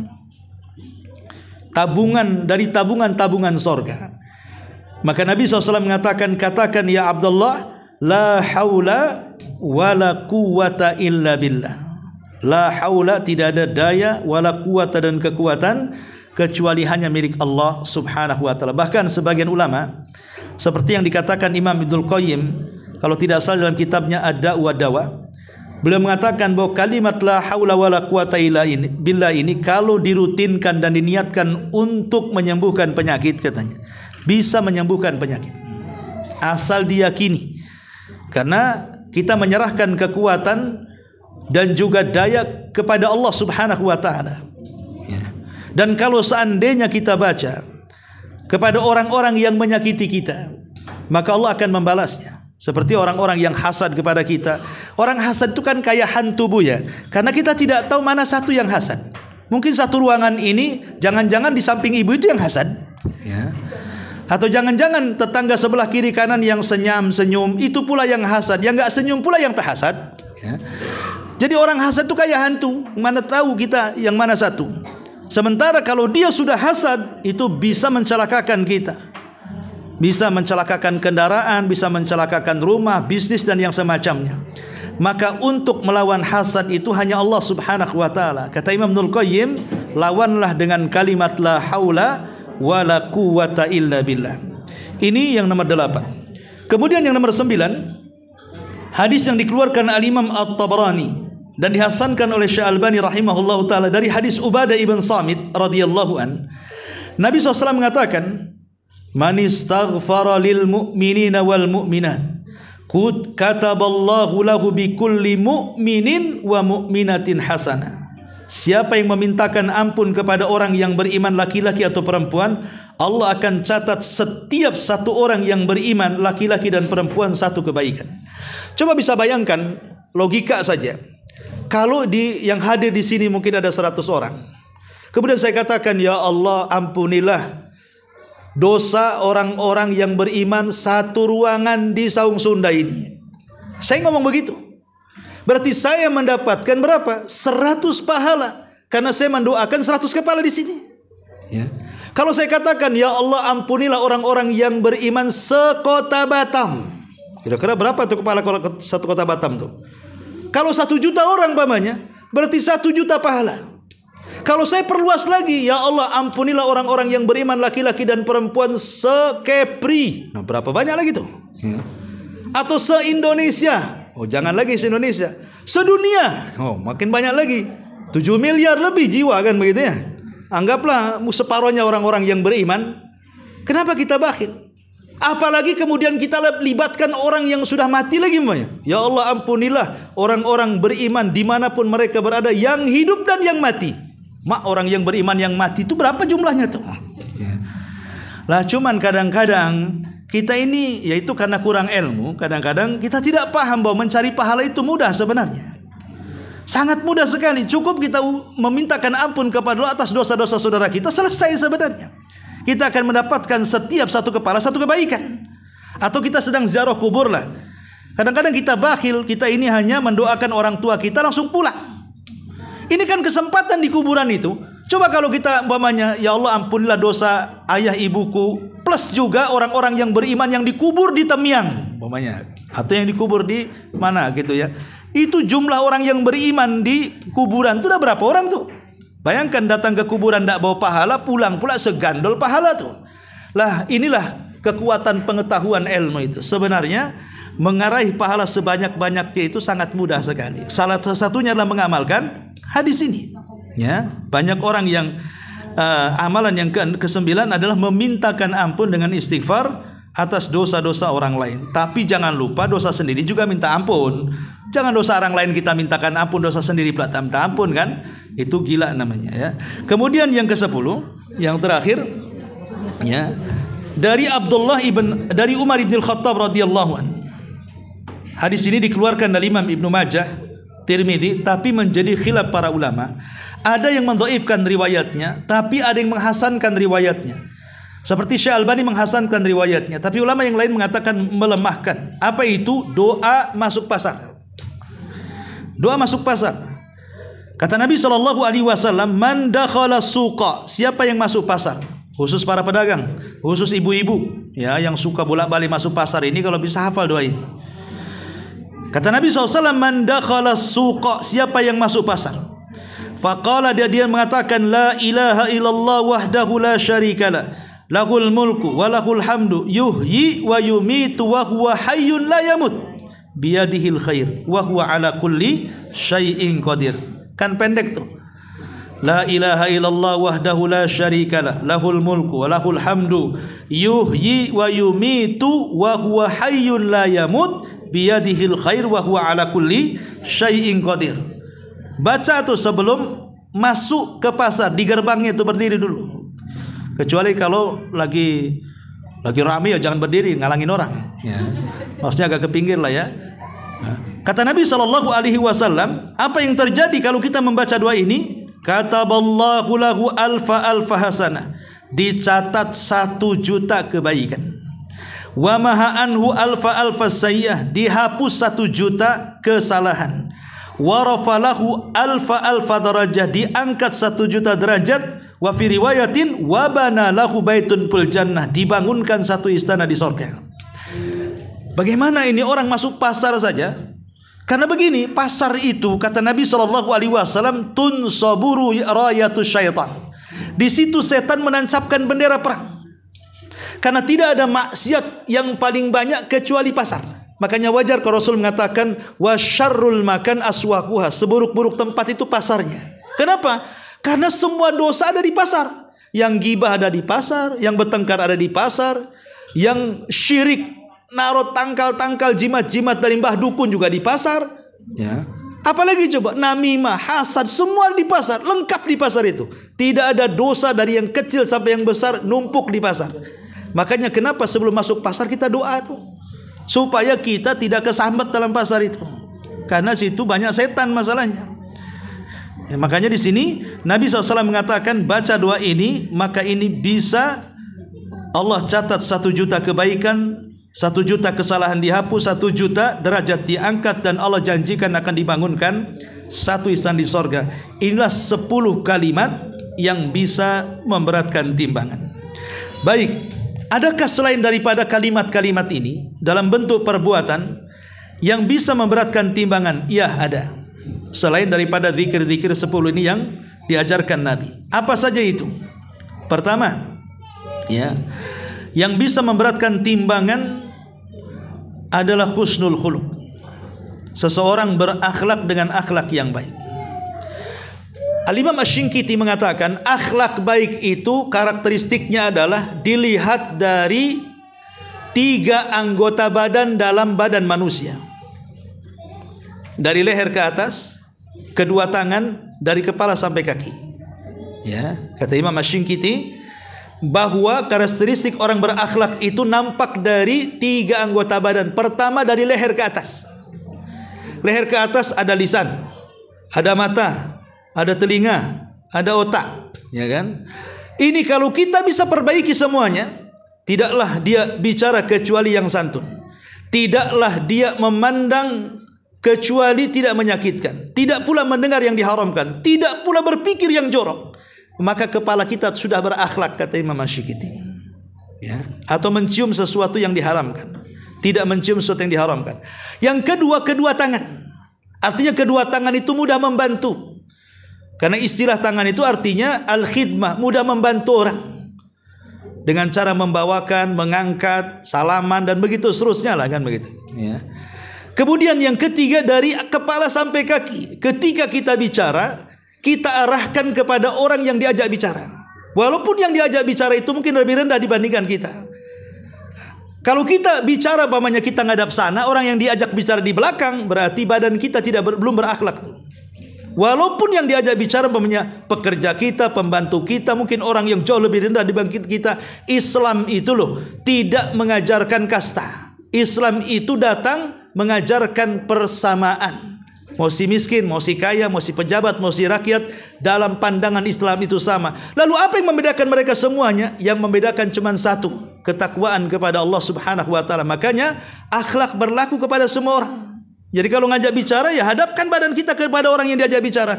tabungan dari tabungan-tabungan sorga. Maka Nabi SAW mengatakan, katakan ya Abdullah, la haula wala quwata illa billah. La haula, tidak ada daya, wala quwata, dan kekuatan kecuali hanya milik Allah subhanahu wa ta'ala. Bahkan sebagian ulama, seperti yang dikatakan Imam Ibnul Qayyim, kalau tidak salah dalam kitabnya Ad-Da' wa Dawa, beliau mengatakan bahwa kalimat la haula wala quwata illa billah ini kalau dirutinkan dan diniatkan untuk menyembuhkan penyakit, katanya bisa menyembuhkan penyakit asal diyakini, karena kita menyerahkan kekuatan dan juga daya kepada Allah subhanahu wa ta'ala. Dan kalau seandainya kita baca kepada orang-orang yang menyakiti kita, maka Allah akan membalasnya. Seperti orang-orang yang hasad kepada kita. Orang hasad itu kan kayak hantu, Bu, ya. Karena kita tidak tahu mana satu yang hasad. Mungkin satu ruangan ini, jangan-jangan di samping ibu itu yang hasad, ya. Atau jangan-jangan tetangga sebelah kiri kanan yang senyum, itu pula yang hasad. Yang enggak senyum pula yang tak hasad, ya. Jadi orang hasad itu kayak hantu. Mana tahu kita yang mana satu. Sementara kalau dia sudah hasad, itu bisa mencelakakan kita. bisa mencelakakan kendaraan, bisa mencelakakan rumah, bisnis dan yang semacamnya. Maka untuk melawan hasad itu hanya Allah Subhanahu wa taala. Kata Imam Ibnul Qayyim, lawanlah dengan kalimat la haula wala quwata illa billah. Ini yang nomor 8. Kemudian yang nomor 9, hadis yang dikeluarkan Al-Imam At-Tabarani dan dihasankan oleh Syekh Albani rahimahullahu taala dari hadis Ubadah ibn Samit radhiyallahu an. Nabi SAW mengatakan, "Man istaghfara lil mu'minina wal mu'minat kataballahu lahu bikulli mu'minin wa mu'minatin hasanah." Siapa yang memintakan ampun kepada orang yang beriman laki-laki atau perempuan, Allah akan catat setiap satu orang yang beriman laki-laki dan perempuan satu kebaikan. Coba bisa bayangkan logika saja. Kalau yang hadir di sini mungkin ada 100 orang. Kemudian saya katakan, ya Allah ampunilah dosa orang-orang yang beriman satu ruangan di Saung Sunda ini. Saya ngomong begitu. Berarti saya mendapatkan berapa? 100 pahala. Karena saya mendoakan 100 kepala di sini. Ya. Kalau saya katakan, ya Allah ampunilah orang-orang yang beriman sekota Batam. Kira-kira berapa tuh kepala satu kota Batam tuh? Kalau 1 juta orang pamannya, berarti 1 juta pahala. Kalau saya perluas lagi, ya Allah ampunilah orang-orang yang beriman laki-laki dan perempuan se-Kepri. Nah, berapa banyak lagi tuh? Ya. Atau se-Indonesia. Oh, jangan lagi se-Indonesia. Sedunia. Oh, makin banyak lagi. 7 miliar lebih jiwa kan begitu ya. Anggaplah separuhnya orang-orang yang beriman. Kenapa kita bakhil? Apalagi kemudian kita libatkan orang yang sudah mati lagi semuanya. Ya Allah ampunilah orang-orang beriman dimanapun mereka berada, yang hidup dan yang mati. Orang yang beriman yang mati itu berapa jumlahnya tuh? Lah cuman kadang-kadang kita ini yaitu karena kurang ilmu, kadang-kadang kita tidak paham bahwa mencari pahala itu mudah sebenarnya. Sangat mudah sekali. Cukup kita memintakan ampun kepada Allah atas dosa-dosa saudara kita, selesai sebenarnya. Kita akan mendapatkan setiap satu kepala satu kebaikan. Atau kita sedang ziarah kubur lah. Kadang-kadang kita bakhil, kita ini hanya mendoakan orang tua kita langsung pulang. Ini kan kesempatan di kuburan itu. Coba kalau kita umpamanya, ya Allah ampunilah dosa ayah ibuku, plus juga orang-orang yang beriman yang dikubur di Temiang umpamanya, atau yang dikubur di mana gitu ya. Itu jumlah orang yang beriman di kuburan itu udah berapa orang tuh? Bayangkan datang ke kuburan tidak bawa pahala, pulang pula segandol pahala tuh. Lah inilah kekuatan pengetahuan ilmu itu. Sebenarnya mengarahi pahala sebanyak-banyaknya itu sangat mudah sekali. Salah satunya adalah mengamalkan hadis ini. Ya, banyak orang yang amalan yang ke-9 adalah memintakan ampun dengan istighfar atas dosa-dosa orang lain. Tapi jangan lupa dosa sendiri juga minta ampun. Jangan dosa orang lain kita mintakan ampun, dosa sendiri pula minta ampun kan? Itu gila namanya ya. Kemudian yang ke-10, yang terakhir ya, dari Umar bin Khattab radhiyallahu anhu. Hadis ini dikeluarkan dari Imam Ibnu Majah, Tirmidzi, tapi menjadi khilaf para ulama. Ada yang mendhaifkan riwayatnya, tapi ada yang menghasankan riwayatnya. Seperti Syekh Albani menghasankan riwayatnya, tapi ulama yang lain mengatakan melemahkan. Apa itu? Doa masuk pasar. Doa masuk pasar. Kata Nabi SAW, man dakhala suqa, siapa yang masuk pasar, khusus para pedagang, khusus ibu-ibu ya, yang suka bolak-balik masuk pasar ini, kalau bisa hafal doa ini. Kata Nabi SAW, man dakhala suqa, siapa yang masuk pasar. Faqala, dia mengatakan, la ilaha illallah wahdahu la syarikalah, lahul mulku wa lahul hamdu, yuhyi wa yumitu wa huwa hayyun la yamut, biyadihil khair wa huwa ala kulli syai'in qadir. Kan pendek tuh. La ilaha illallah wahdahu la syarikalah, lahul mulku wa lahul hamdu, yuhyi wa yumitu wa huwa hayyun la yamut, biyadihil khair wa huwa ala kulli syai'in qadir. Baca tuh sebelum masuk ke pasar, di gerbangnya itu berdiri dulu. Kecuali kalau lagi ramai ya jangan berdiri, ngalangin orang ya. Maksudnya agak ke pinggir lah ya. Kata Nabi SAW, apa yang terjadi kalau kita membaca doa ini? Kataballahu lahu alfa hasanah, dicatat 1 juta kebaikan. Wa maha anhu alfa sayyah, dihapus 1 juta kesalahan. Wa rafalahu alfa darajah, diangkat 1 juta derajat. Wa fi riwayatin wa bana lahu baitun fil jannah, dibangunkan satu istana di surga. Bagaimana ini orang masuk pasar saja? Karena begini, pasar itu kata Nabi SAW tunsaburu rayatus syaitan. Di situ setan menancapkan bendera perang. Karena tidak ada maksiat yang paling banyak kecuali pasar. Makanya wajar kalau Rasul mengatakan wasyarrul makan aswaquha, seburuk-buruk tempat itu pasarnya. Kenapa? Karena semua dosa ada di pasar. Yang ghibah ada di pasar, yang bertengkar ada di pasar, yang syirik naruh tangkal-tangkal jimat-jimat dari mbah dukun juga di pasar, ya. Apalagi coba namimah, hasad, semua di pasar, lengkap di pasar itu. Tidak ada dosa dari yang kecil sampai yang besar numpuk di pasar. Makanya kenapa sebelum masuk pasar kita doa tuh, supaya kita tidak kesambet dalam pasar itu. Karena situ banyak setan masalahnya. Ya, makanya di sini Nabi SAW mengatakan baca doa ini, maka ini bisa Allah catat 1 juta kebaikan, 1 juta kesalahan dihapus, 1 juta derajat diangkat, dan Allah janjikan akan dibangunkan satu istana di sorga. Inilah 10 kalimat yang bisa memberatkan timbangan. Baik, adakah selain daripada kalimat-kalimat ini dalam bentuk perbuatan yang bisa memberatkan timbangan? Ya, ada. Selain daripada zikir-zikir 10 ini yang diajarkan Nabi. Apa saja itu? Pertama, ya, yang bisa memberatkan timbangan adalah husnul khuluq. Seseorang berakhlak dengan akhlak yang baik. Al-Imam Asy-Syinkiti mengatakan akhlak baik itu karakteristiknya adalah dilihat dari 3 anggota badan dalam badan manusia. Dari leher ke atas, kedua tangan, dari kepala sampai kaki. Ya, kata Imam Asy-Syinkiti bahwa karakteristik orang berakhlak itu nampak dari 3 anggota badan. Pertama dari leher ke atas. Leher ke atas ada lisan, ada mata, ada telinga, ada otak, ya kan? Ini kalau kita bisa perbaiki semuanya, tidaklah dia bicara kecuali yang santun. Tidaklah dia memandang kecuali tidak menyakitkan, tidak pula mendengar yang diharamkan, tidak pula berpikir yang jorok, maka kepala kita sudah berakhlak, kata Imam Asy-Syinkiti, ya. Atau mencium sesuatu yang diharamkan, tidak mencium sesuatu yang diharamkan. Yang kedua, kedua tangan. Artinya kedua tangan itu mudah membantu. Karena istilah tangan itu artinya al-khidmah, mudah membantu orang dengan cara membawakan, mengangkat, salaman, dan begitu seterusnya lah, kan begitu, ya. Kemudian yang ketiga dari kepala sampai kaki. Ketika kita bicara, kita arahkan kepada orang yang diajak bicara. Walaupun yang diajak bicara itu mungkin lebih rendah dibandingkan kita. Kalau kita bicara umpamanya kita ngadap sana, orang yang diajak bicara di belakang, berarti badan kita belum berakhlak. Walaupun yang diajak bicara umpamanya pekerja kita, pembantu kita, mungkin orang yang jauh lebih rendah dibanding kita. Islam itu loh tidak mengajarkan kasta. Islam itu datang mengajarkan persamaan. Mau si miskin, mau si kaya, mau si pejabat, mau si rakyat, dalam pandangan Islam itu sama. Lalu apa yang membedakan mereka semuanya? Yang membedakan cuma satu, ketakwaan kepada Allah Subhanahu wa taala. Makanya akhlak berlaku kepada semua orang. Jadi kalau ngajak bicara, ya hadapkan badan kita kepada orang yang diajak bicara.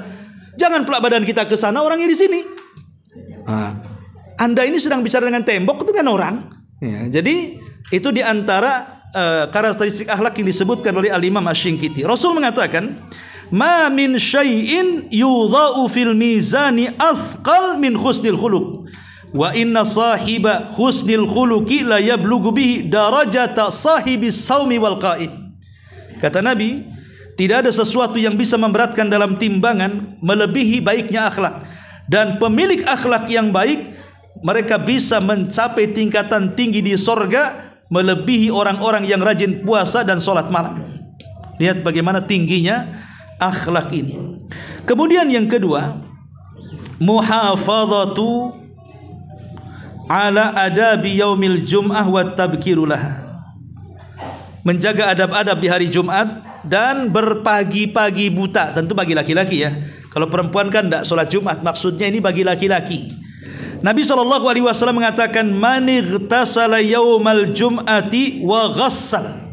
Jangan pula badan kita ke sana, orangnya di sini. Anda ini sedang bicara dengan tembok itu kan orang. Ya, jadi itu diantara karakteristik akhlak yang disebutkan oleh Al-Imam Asy-Syinkiti. Rasul mengatakan, "Ma min syai'in yudha'u fil mizani athqal min husnil khuluq. Wa inna sahiba husnil khuluqi la yablughu bihi darajata sahibis saumi wal qa'im." Kata Nabi, tidak ada sesuatu yang bisa memberatkan dalam timbangan melebihi baiknya akhlak. Dan pemilik akhlak yang baik, mereka bisa mencapai tingkatan tinggi di sorga melebihi orang-orang yang rajin puasa dan sholat malam. Lihat bagaimana tingginya akhlak ini. Kemudian yang kedua, muhafadzatu ala adabi yaumil jum'ah wa tabkiru laha. Menjaga adab-adab di hari Jumat dan berpagi-pagi buta. Tentu bagi laki-laki ya. Kalau perempuan kan tidak sholat Jumat. Maksudnya ini bagi laki-laki. Nabi SAW mengatakan, man ightasala yaumal jum'ati wa ghassal.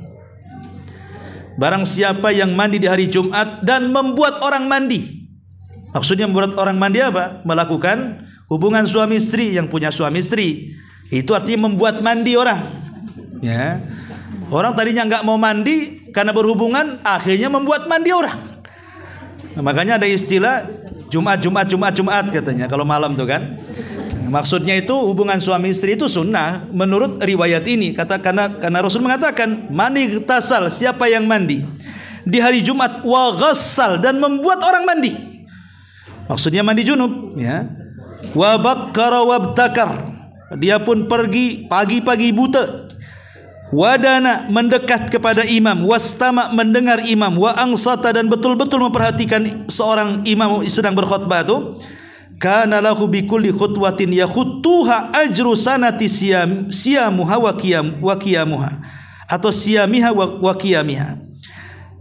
Barang siapa yang mandi di hari Jumat dan membuat orang mandi. Maksudnya membuat orang mandi apa? Melakukan hubungan suami istri, yang punya suami istri, itu artinya membuat mandi orang. Ya, orang tadinya nggak mau mandi karena berhubungan, akhirnya membuat mandi orang. Nah, makanya ada istilah Jumat katanya kalau malam tuh kan. Maksudnya itu hubungan suami istri itu sunnah menurut riwayat ini. Karena Rasul mengatakan man igtasal, siapa yang mandi di hari Jumat, wa ghassal, dan membuat orang mandi. Maksudnya mandi junub, ya. Wa bakkara wabtakar, dia pun pergi pagi-pagi buta. Wadana, mendekat kepada imam. Wastama, mendengar imam. Wa angsata, dan betul-betul memperhatikan seorang imam sedang berkhutbah itu. Kana lahu bikulli khutwatin yakhutuha ajru sanati siyamuha wa qiyamuha, atau siyamiha wa qiyamiha.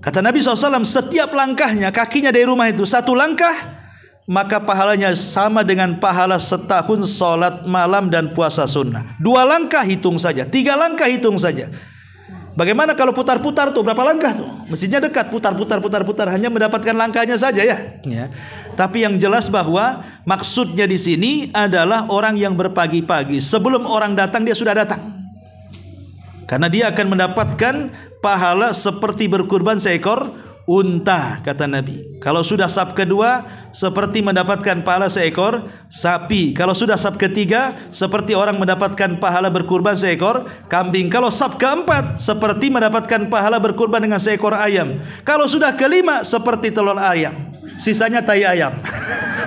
Kata Nabi SAW, setiap langkahnya, kakinya dari rumah itu, satu langkah, maka pahalanya sama dengan pahala setahun salat malam dan puasa sunnah. 2 langkah hitung saja, 3 langkah hitung saja. Bagaimana kalau putar-putar tuh, berapa langkah tuh? Masjidnya dekat, putar, hanya mendapatkan langkahnya saja ya. Tapi yang jelas bahwa maksudnya di sini adalah orang yang berpagi-pagi, sebelum orang datang dia sudah datang. Karena dia akan mendapatkan pahala seperti berkurban seekor unta, kata Nabi. Kalau sudah saf kedua, seperti mendapatkan pahala seekor sapi. Kalau sudah saf ketiga, seperti orang mendapatkan pahala berkurban seekor kambing. Kalau saf keempat, seperti mendapatkan pahala berkurban dengan seekor ayam. Kalau sudah kelima, seperti telur ayam. Sisanya tai ayam.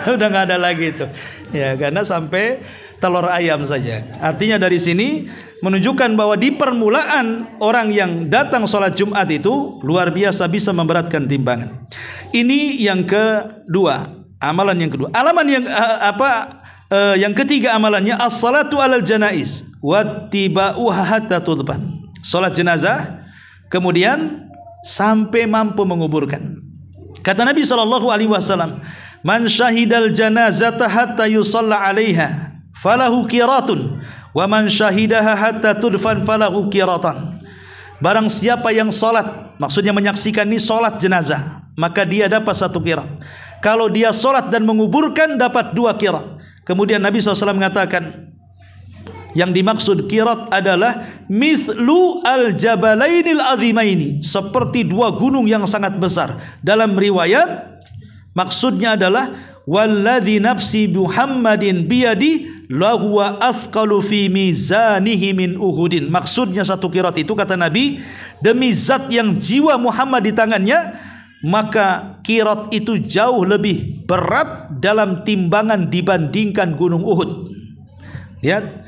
Udah nggak ada lagi itu. Ya, karena sampai telur ayam saja. Artinya dari sini menunjukkan bahwa di permulaan orang yang datang sholat Jumat itu luar biasa bisa memberatkan timbangan. Ini yang kedua, amalan yang kedua. Yang ketiga amalannya as-salatu alal janaiz wattiba'uha hatta tudfan. Salat jenazah kemudian sampai mampu menguburkan. Kata Nabi SAW, man syahidal janazata hatta yusalla 'alaiha falahu qiratun wa man syahidaha hatta tudfan falahu qiratan. Barang siapa yang salat, maksudnya menyaksikan ini salat jenazah, maka dia dapat 1 qirat. Kalau dia salat dan menguburkan dapat 2 qirat. Kemudian Nabi SAW mengatakan, yang dimaksud qirat adalah mithlu al-jabalainil azimaini, seperti 2 gunung yang sangat besar. Dalam riwayat maksudnya adalah walladzi nafsi Muhammadin biyadi lahuwa athqalu fi mizanihi min uhudin. Maksudnya 1 qirat itu, kata Nabi, demi zat yang jiwa Muhammad di tangannya, maka qirat itu jauh lebih berat dalam timbangan dibandingkan gunung Uhud. Lihat,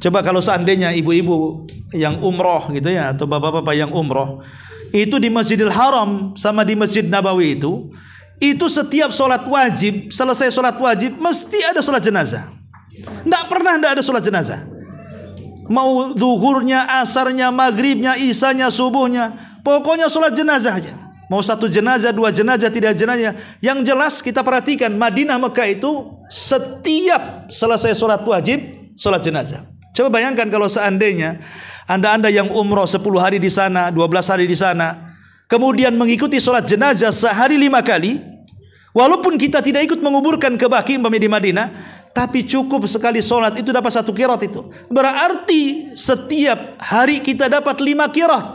coba kalau seandainya ibu-ibu yang umroh gitu ya, atau bapak-bapak yang umroh, itu di Masjidil Haram sama di Masjid Nabawi itu setiap sholat wajib, selesai sholat wajib mesti ada sholat jenazah. Tidak pernah tidak ada sholat jenazah. Mau zuhurnya, asarnya, maghribnya, isanya, subuhnya, pokoknya sholat jenazah aja. Mau 1 jenazah, 2 jenazah, 3 jenazah. Yang jelas kita perhatikan, Madinah, Mekah itu setiap selesai sholat wajib, sholat jenazah. Coba bayangkan kalau seandainya Anda yang umroh 10 hari di sana, 12 hari di sana, kemudian mengikuti sholat jenazah sehari 5 kali, walaupun kita tidak ikut menguburkan ke Baqi di Madinah, tapi cukup sekali sholat itu dapat 1 qirat itu. Berarti setiap hari kita dapat 5 qirat.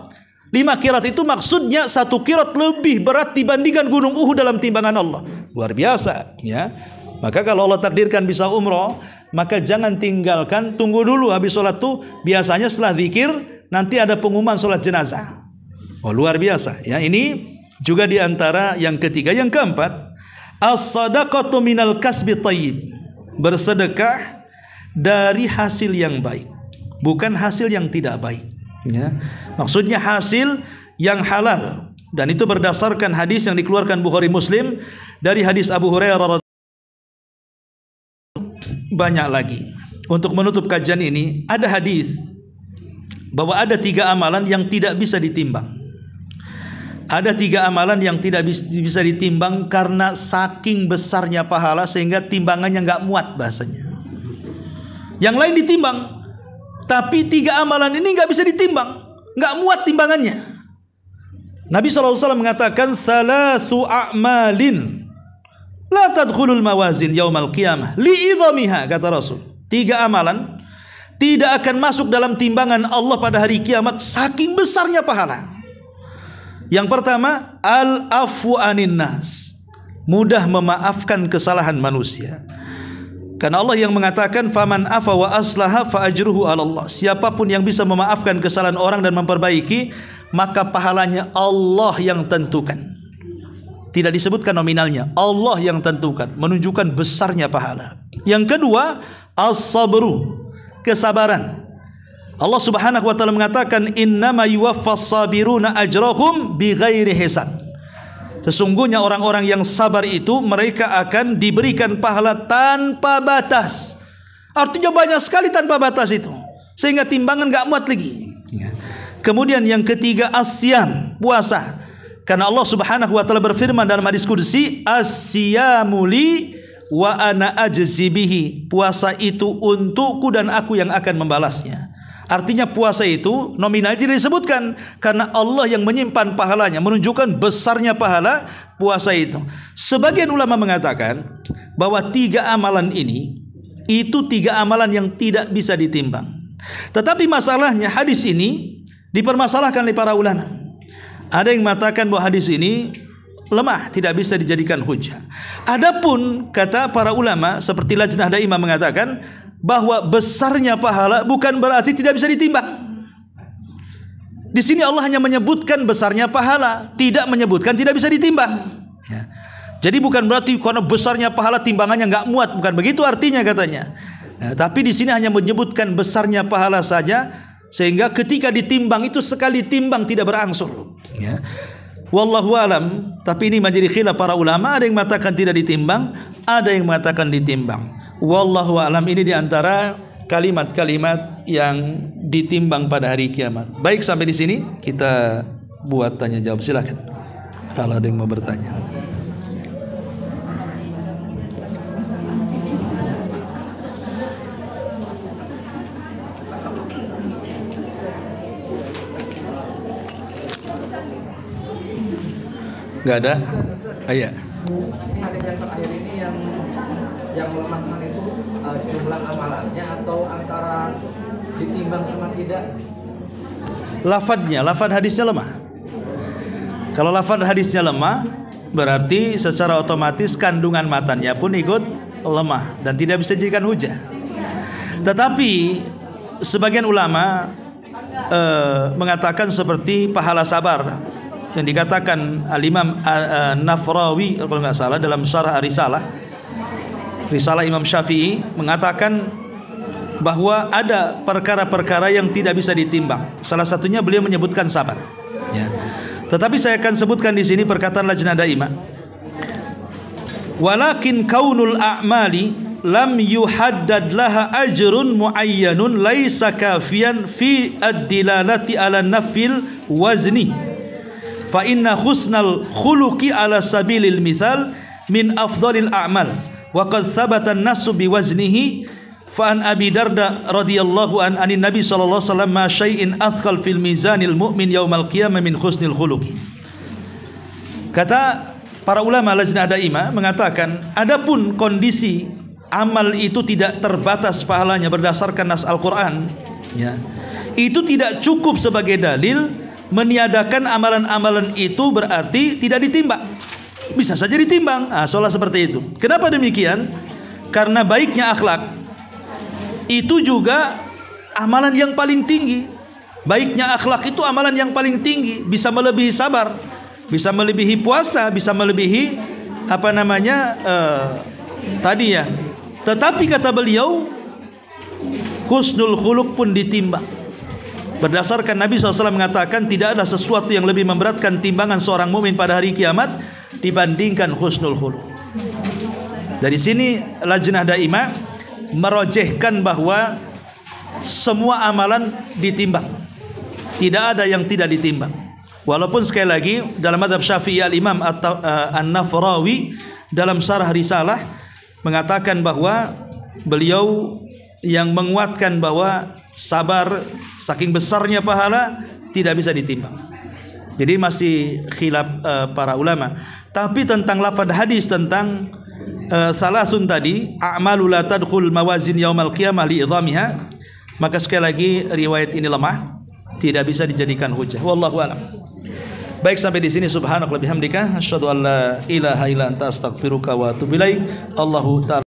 5 qirat itu maksudnya 1 qirat lebih berat dibandingkan gunung Uhud dalam timbangan Allah. Luar biasa, ya. Maka kalau Allah takdirkan bisa umroh, maka jangan tinggalkan, tunggu dulu habis sholat tuh. Biasanya setelah zikir nanti ada pengumuman sholat jenazah. Oh, luar biasa, ya. Ini juga diantara yang ketiga. Yang keempat, as-sadaqatu minal kasbi thayyib, bersedekah dari hasil yang baik, bukan hasil yang tidak baik, ya. Maksudnya hasil yang halal, dan itu berdasarkan hadis yang dikeluarkan Bukhari Muslim dari hadis Abu Hurairah. Banyak lagi. Untuk menutup kajian ini, ada hadis bahwa ada 3 amalan yang tidak bisa ditimbang. Ada 3 amalan yang tidak bisa ditimbang karena saking besarnya pahala sehingga timbangannya nggak muat bahasanya. Yang lain ditimbang, tapi 3 amalan ini nggak bisa ditimbang, nggak muat timbangannya. Nabi SAW mengatakan, "Thalathu a'malin La tadkhulul mawazin yaumal qiyamah li'idhamiha, kata Rasul. 3 amalan tidak akan masuk dalam timbangan Allah pada hari kiamat saking besarnya pahala. Yang pertama, al-afwu anin nas, mudah memaafkan kesalahan manusia. Karena Allah yang mengatakan faman afa wa aslaha fa ajruhu 'ala Allah. Siapapun yang bisa memaafkan kesalahan orang dan memperbaiki, maka pahalanya Allah yang tentukan. Tidak disebutkan nominalnya, Allah yang tentukan, menunjukkan besarnya pahala. Yang kedua, as-sabru, kesabaran. Allah Subhanahu wa taala mengatakan innama yuwaffas sabiruna ajrahum bighairi hisab. Sesungguhnya orang-orang yang sabar itu mereka akan diberikan pahala tanpa batas. Artinya banyak sekali tanpa batas itu, sehingga timbangan enggak muat lagi. Kemudian yang ketiga, as-siyam, puasa. Karena Allah Subhanahu wa taala berfirman dalam hadis qudsi, as-siyamu li wa ana ajzi bihi. Puasa itu untukku dan aku yang akan membalasnya. Artinya puasa itu nominal tidak disebutkan, karena Allah yang menyimpan pahalanya, menunjukkan besarnya pahala puasa itu. Sebagian ulama mengatakan bahwa 3 amalan ini itu 3 amalan yang tidak bisa ditimbang. Tetapi masalahnya hadis ini dipermasalahkan oleh para ulama. Ada yang mengatakan bahwa hadis ini lemah, tidak bisa dijadikan hujah. Adapun kata para ulama seperti Lajnah Daimah mengatakan bahwa besarnya pahala bukan berarti tidak bisa ditimbang. Di sini Allah hanya menyebutkan besarnya pahala, tidak menyebutkan tidak bisa ditimbang. Ya. Jadi bukan berarti karena besarnya pahala timbangannya nggak muat, bukan begitu artinya katanya. Nah, tapi di sini hanya menyebutkan besarnya pahala saja, sehingga ketika ditimbang itu sekali timbang tidak berangsur. Ya. Wallahu alam. Tapi ini menjadi khilaf para ulama. Ada yang mengatakan tidak ditimbang, ada yang mengatakan ditimbang. Wallahu alam, ini diantara kalimat-kalimat yang ditimbang pada hari kiamat. Baik, sampai di sini kita buat tanya jawab. Silakan kalau ada yang mau bertanya. Enggak ada? Iya. Hadis yang terakhir ini yang melemahkan itu jumlah amalannya atau antara ditimbang sama tidak? Lafadz hadisnya lemah. Kalau lafadz hadisnya lemah, berarti secara otomatis kandungan matannya pun ikut lemah dan tidak bisa dijadikan hujah. Tetapi sebagian ulama mengatakan seperti pahala sabar yang dikatakan Al-Imam Nafrawi kalau nggak salah dalam Syarah Risalah Imam Syafi'i, mengatakan bahwa ada perkara-perkara yang tidak bisa ditimbang. Salah satunya beliau menyebutkan sabar. Ya. Tetapi saya akan sebutkan di sini perkataan Lajnah Daimah. Walakin kaunul a'mali lam yuhaddad laha ajrun muayyanun laisa kafiyan fi ad-dilalati ala nafil wazni. Fa inna husnal khuluqi ala sabilil mithal min afdalil a'mal wa qad thabata an-nasu bi waznihi fa an Abi Darda radhiyallahu anin Nabi sallallahu alaihi wasallam ma syai'in athqal fil mizanil mu'min yaumal qiyamah min husnil khuluqi. Kata para ulama Lajnah Daimah mengatakan, adapun kondisi amal itu tidak terbatas pahalanya berdasarkan nas Al-Qur'an, ya, itu tidak cukup sebagai dalil meniadakan amalan-amalan itu berarti tidak ditimbang. Bisa saja ditimbang. Soal seperti itu. Kenapa demikian? Karena baiknya akhlak itu juga amalan yang paling tinggi. Baiknya akhlak itu amalan yang paling tinggi, bisa melebihi sabar, bisa melebihi puasa, bisa melebihi tadi ya. Tetapi kata beliau, husnul khuluq pun ditimbang. Berdasarkan Nabi SAW mengatakan tidak ada sesuatu yang lebih memberatkan timbangan seorang mukmin pada hari kiamat dibandingkan husnul khuluq. Dari sini Lajnah Daimah merojehkan bahwa semua amalan ditimbang, tidak ada yang tidak ditimbang. Walaupun sekali lagi dalam mazhab Syafi'i Al-Imam An-Nafrawi dalam Syarah Risalah mengatakan bahwa beliau yang menguatkan bahwa sabar saking besarnya pahala tidak bisa ditimbang. Jadi masih khilaf para ulama. Tapi tentang lafaz hadis tentang salasun tadi, a'malu la tadkhul mawazin yaumal qiyamah li idhamiha, maka sekali lagi riwayat ini lemah, tidak bisa dijadikan hujah. Wallahu a'lam. Baik, sampai di sini. Subhanakallahumma bihamdika asyhadu an la ilaha illa anta astaghfiruka wa atubu ilaik. Allahu ta'ala